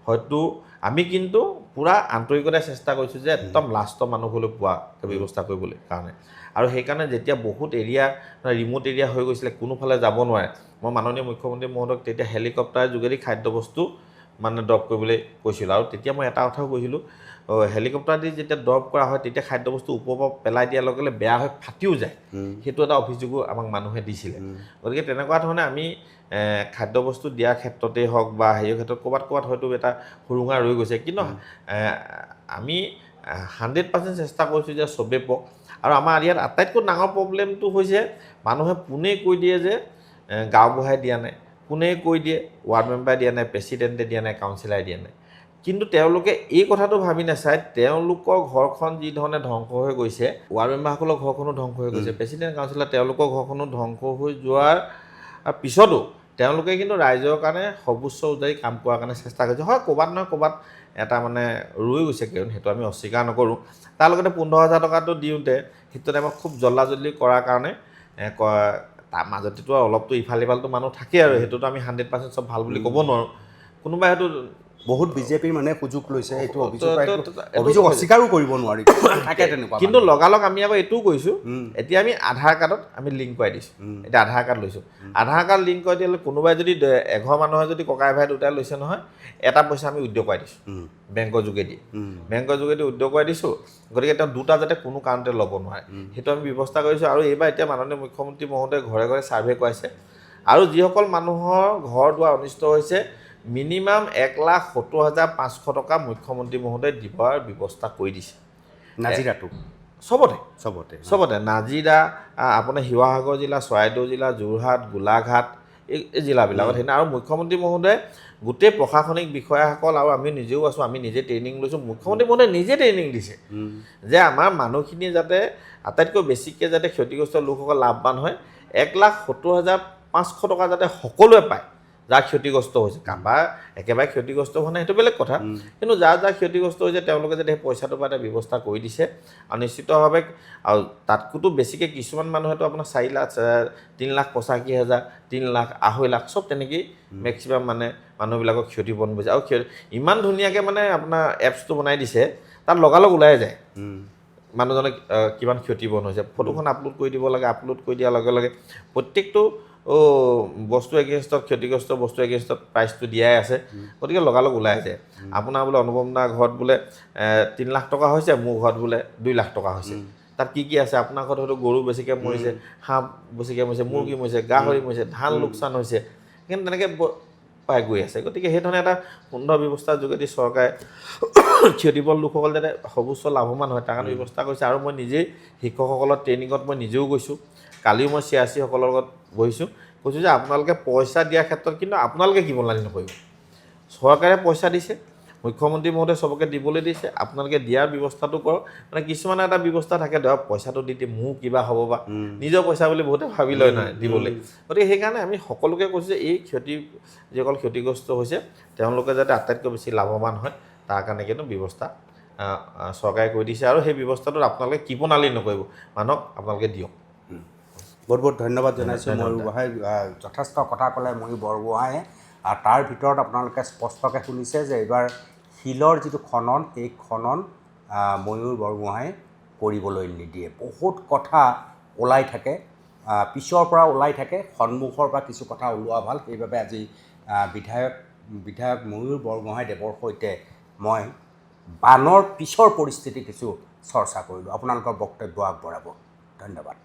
হয়তো আমি কিন্তু পূৰা আন্তৰিকতাৰে চেষ্টা কৰিছোঁ যে একদম লাষ্টৰ মানুহলৈ পোৱা ব্যৱস্থা কৰিবলৈ কাৰণে আৰু সেইকাৰণে যেতিয়া বহুত এৰিয়া ৰিম'ট এৰিয়া হৈ গৈছিলে কোনোফালে যাব নোৱাৰে মই মাননীয় মুখ্যমন্ত্ৰী মহোদয়ক তেতিয়া হেলিকপ্টাৰ যোগেদি খাদ্যবস্তু মানে ড্ৰপ কৰিবলৈ কৈছিলোঁ আৰু তেতিয়া মই এটা কথাও কৈছিলোঁ হেলিকপ্টাৰ দি যেতিয়া ড্ৰপ কৰা হয় তেতিয়া খাদ্যবস্তু ওপৰৰ পৰা পেলাই দিয়াৰ লগে লগে বেয়া হৈ ফাটিও যায় সেইটো এটা অভিযোগো আমাক মানুহে দিছিলে গতিকে তেনেকুৱা ধৰণে আমি খাদ্যবস্তু দিয়াৰ ক্ষেত্ৰতেই হওক বা হেৰিৰ ক্ষেত্ৰত ক'ৰবাত হয়তো এটা সুৰুঙা ৰৈ গৈছে কিন্তু আমি 100% চেষ্টা কৰিছোঁ যে চবেই পাওক আৰু আমাৰ ইয়াত আটাইতকৈ ডাঙৰ প্ৰব্লেমটো হৈছে মানুহে পোনে কৈ দিয়ে যে গাঁওবুঢ়াই দিয়া নাই কোনে কৈ দিয়ে ৱাৰ্ড মেম্বাৰে দিয়া নাই প্ৰেচিডেণ্টে দিয়া নাই কাউন্সিলাৰে দিয়া নাই কিন্তু তেওঁলোকে এই কথাটো ভাবি নাচায় তেওঁলোকৰ ঘৰখন যি ধৰণে ধ্বংস হৈ গৈছে ৱাৰ্ড মেম্বাৰসকলৰ ঘৰখনো ধ্বংস হৈ গৈছে প্ৰেচিডেণ্ট কাউন্সিলাৰ তেওঁলোকৰ ঘৰখনো ধ্বংস হৈ যোৱাৰ পিছতো তেওঁলোকে কিন্তু ৰাইজৰ কাৰণে সৰ্বোচ্চ উজাৰি কাম কৰাৰ কাৰণে চেষ্টা কৰিছে হয় ক'ৰবাত নহয় ক'ৰবাত এটা মানে ৰৈ গৈছে কাৰণ সেইটো আমি অস্বীকাৰ নকৰোঁ তাৰ লগতে 15,000 টকাটো দিওঁতে সেইটো টাইমত খুব জল্দি কৰাৰ কাৰণে তাৰ মাজতেতো অলপতো ইফাল সিফালটো মানুহ থাকে আৰু সেইটোতো আমি 100% চব ভাল বুলি ক'ব নোৱাৰোঁ কোনোবাই সেইটো বহুত বিজেপিৰ মানে সুযোগ লৈছে সেইটো অভিযোগ অস্বীকাৰো কৰিব নোৱাৰি থাকে তেনেকুৱা কিন্তু লগালগ আমি আকৌ এইটোও কৈছোঁ এতিয়া আমি আধাৰ কাৰ্ডত আমি লিংক কৰাই দিছোঁ এতিয়া আধাৰ কাৰ্ড লৈছোঁ আধাৰ কাৰ্ড লিংক কৰি দিলে কোনোবাই যদি এঘৰ মানুহে যদি ককাই ভাই দুটাই লৈছে নহয় এটা পইচা আমি উদ্যোগ কৰাই দিছোঁ বেংকৰ যোগেদি উদ্যোগ কৰাই দিছোঁ গতিকে তেওঁ দুটা যাতে কোনো কাৰণতে ল'ব নোৱাৰে সেইটো আমি ব্যৱস্থা কৰিছোঁ আৰু এইবাৰ এতিয়া মাননীয় মুখ্যমন্ত্ৰী মহোদয়ে ঘৰে ঘৰে ছাৰ্ভে কৰাইছে আৰু যিসকল মানুহৰ ঘৰ দুৱাৰ অনিষ্ট হৈছে মিনিমাম 1,70,500 টকা মুখ্যমন্ত্ৰী মহোদয়ে দিবৰ ব্যৱস্থা কৰি দিছে নাজিৰাটো চবতে নাজিৰা আপোনাৰ শিৱসাগৰ জিলা চৰাইদেউ জিলা যোৰহাট গোলাঘাট এই জিলাবিলাকত সেইদিনা আৰু মুখ্যমন্ত্ৰী মহোদয়ে গোটেই প্ৰশাসনিক বিষয়াসকল আৰু আমি নিজেও আছোঁ, আমি নিজে ট্ৰেইনিং লৈছোঁ, মুখ্যমন্ত্ৰী মহোদয়ে নিজে ট্ৰেইনিং দিছে যে আমাৰ মানুহখিনি যাতে আটাইতকৈ বেছিকৈ যাতে ক্ষতিগ্ৰস্ত লোকসকল লাভৱান হয়, 1,70,500 টকা যাতে সকলোৱে পায় যাৰ ক্ষতিগ্ৰস্ত হৈছে। কাৰোবাৰ একেবাৰে ক্ষতিগ্ৰস্ত হোৱা নাই সেইটো বেলেগ কথা, কিন্তু যাৰ ক্ষতিগ্ৰস্ত হৈছে তেওঁলোকে যাতে সেই পইচাটোৰ পৰা এটা ব্যৱস্থা কৰি দিছে। আৰু নিশ্চিতভাৱে আৰু তাতকৈতো বেছিকৈ কিছুমান মানুহেতো আপোনাৰ 4 লাখ 3,85,000 3 লাখ 2.5 লাখ চব তেনেকেই মেক্সিমাম মানে মানুহবিলাকক ক্ষতিপূৰণ বুজিছে। আৰু ইমান ধুনীয়াকৈ মানে আপোনাৰ এপছটো বনাই দিছে, তাত লগালগ ওলাই যায় মানুহজনে কিমান ক্ষতিপূৰণ হৈছে, ফটোখন আপলোড কৰি দিব লাগে, আপলোড কৰি দিয়াৰ লগে লগে প্ৰত্যেকটো বস্তু এগেইনষ্টত ক্ষতিগ্ৰস্ত বস্তু এগেইনষ্টত প্ৰাইচটো দিয়াই আছে, গতিকে লগালগ ওলাই যায়। আপোনাৰ বোলে অনুপম দাৰ ঘৰত বোলে 3 লাখ টকা হৈছে, মোৰ ঘৰত বোলে 2 লাখ টকা হৈছে, তাত কি কি আছে, আপোনাৰ ঘৰত হয়তো গৰু বেছিকৈ মৰিছে, হাঁহ বেছিকৈ মৰিছে, মুৰ্গী মৰিছে, গাহৰি মৰিছে, ধান লোকচান হৈছে, সেইকাৰণে তেনেকৈ পাই গৈ আছে। গতিকে সেইধৰণে এটা সুন্দৰ ব্যৱস্থাৰ যোগেদি চৰকাৰে ক্ষতিপূৰণ লোকসকল যাতে সৰ্বোচ্চ লাভৱান হয় তাৰ কাৰণে ব্যৱস্থা কৰিছে। আৰু মই নিজেই শিক্ষকসকলৰ ট্ৰেইনিঙত মই নিজেও গৈছোঁ, কালিও মই চিসকলৰ লগত বহিছোঁ, কৈছোঁ যে আপোনালোকে পইচা দিয়াৰ ক্ষেত্ৰত কিন্তু আপোনালোকে কিবলানি নকৰিব, চৰকাৰে পইচা দিছে, মুখ্যমন্ত্ৰী মহোদয়ে চবকে দিবলৈ দিছে, আপোনালোকে দিয়াৰ ব্যৱস্থাটো কৰক। মানে কিছুমান এটা ব্যৱস্থা থাকে, ধৰক পইচাটো দি মোৰ কিবা হ'ব বা নিজৰ পইচা বুলি বহুতে ভাবি লয় নহয় দিবলৈ। গতিকে সেইকাৰণে আমি সকলোকে কৈছোঁ যে এই যিসকল ক্ষতিগ্ৰস্ত হৈছে তেওঁলোকে যাতে আটাইতকৈ বেছি লাভৱান হয় তাৰ কাৰণে কিন্তু ব্যৱস্থা চৰকাৰে কৰি দিছে। আৰু সেই ব্যৱস্থাটোত আপোনালোকে কিপনালি নকৰিব, মানুহক আপোনালোকে দিয়ক। বহুত বহুত ধন্যবাদ জনাইছোঁ ময়ূৰ গোহাঁই, যথেষ্ট কথা ক'লে ময়ূৰ বৰগোহাঁয়ে। আৰু তাৰ ভিতৰত আপোনালোকে স্পষ্টকৈ শুনিছে যে এইবাৰ শিলৰ যিটো খনন, সেই খনন ময়ূৰ বৰগোহাঁয়ে কৰিবলৈ নিদিয়ে। বহুত কথা ওলাই থাকে, পিছৰ পৰা ওলাই থাকে, সন্মুখৰ পৰা কিছু কথা ওলোৱা ভাল। সেইবাবে আজি বিধায়ক ময়ূৰ বৰগোহাঁই দেৱৰ সৈতে মই বানৰ পিছৰ পৰিস্থিতি কিছু চৰ্চা কৰিলোঁ। আপোনালোকৰ বক্তব্য আগবঢ়াব। ধন্যবাদ।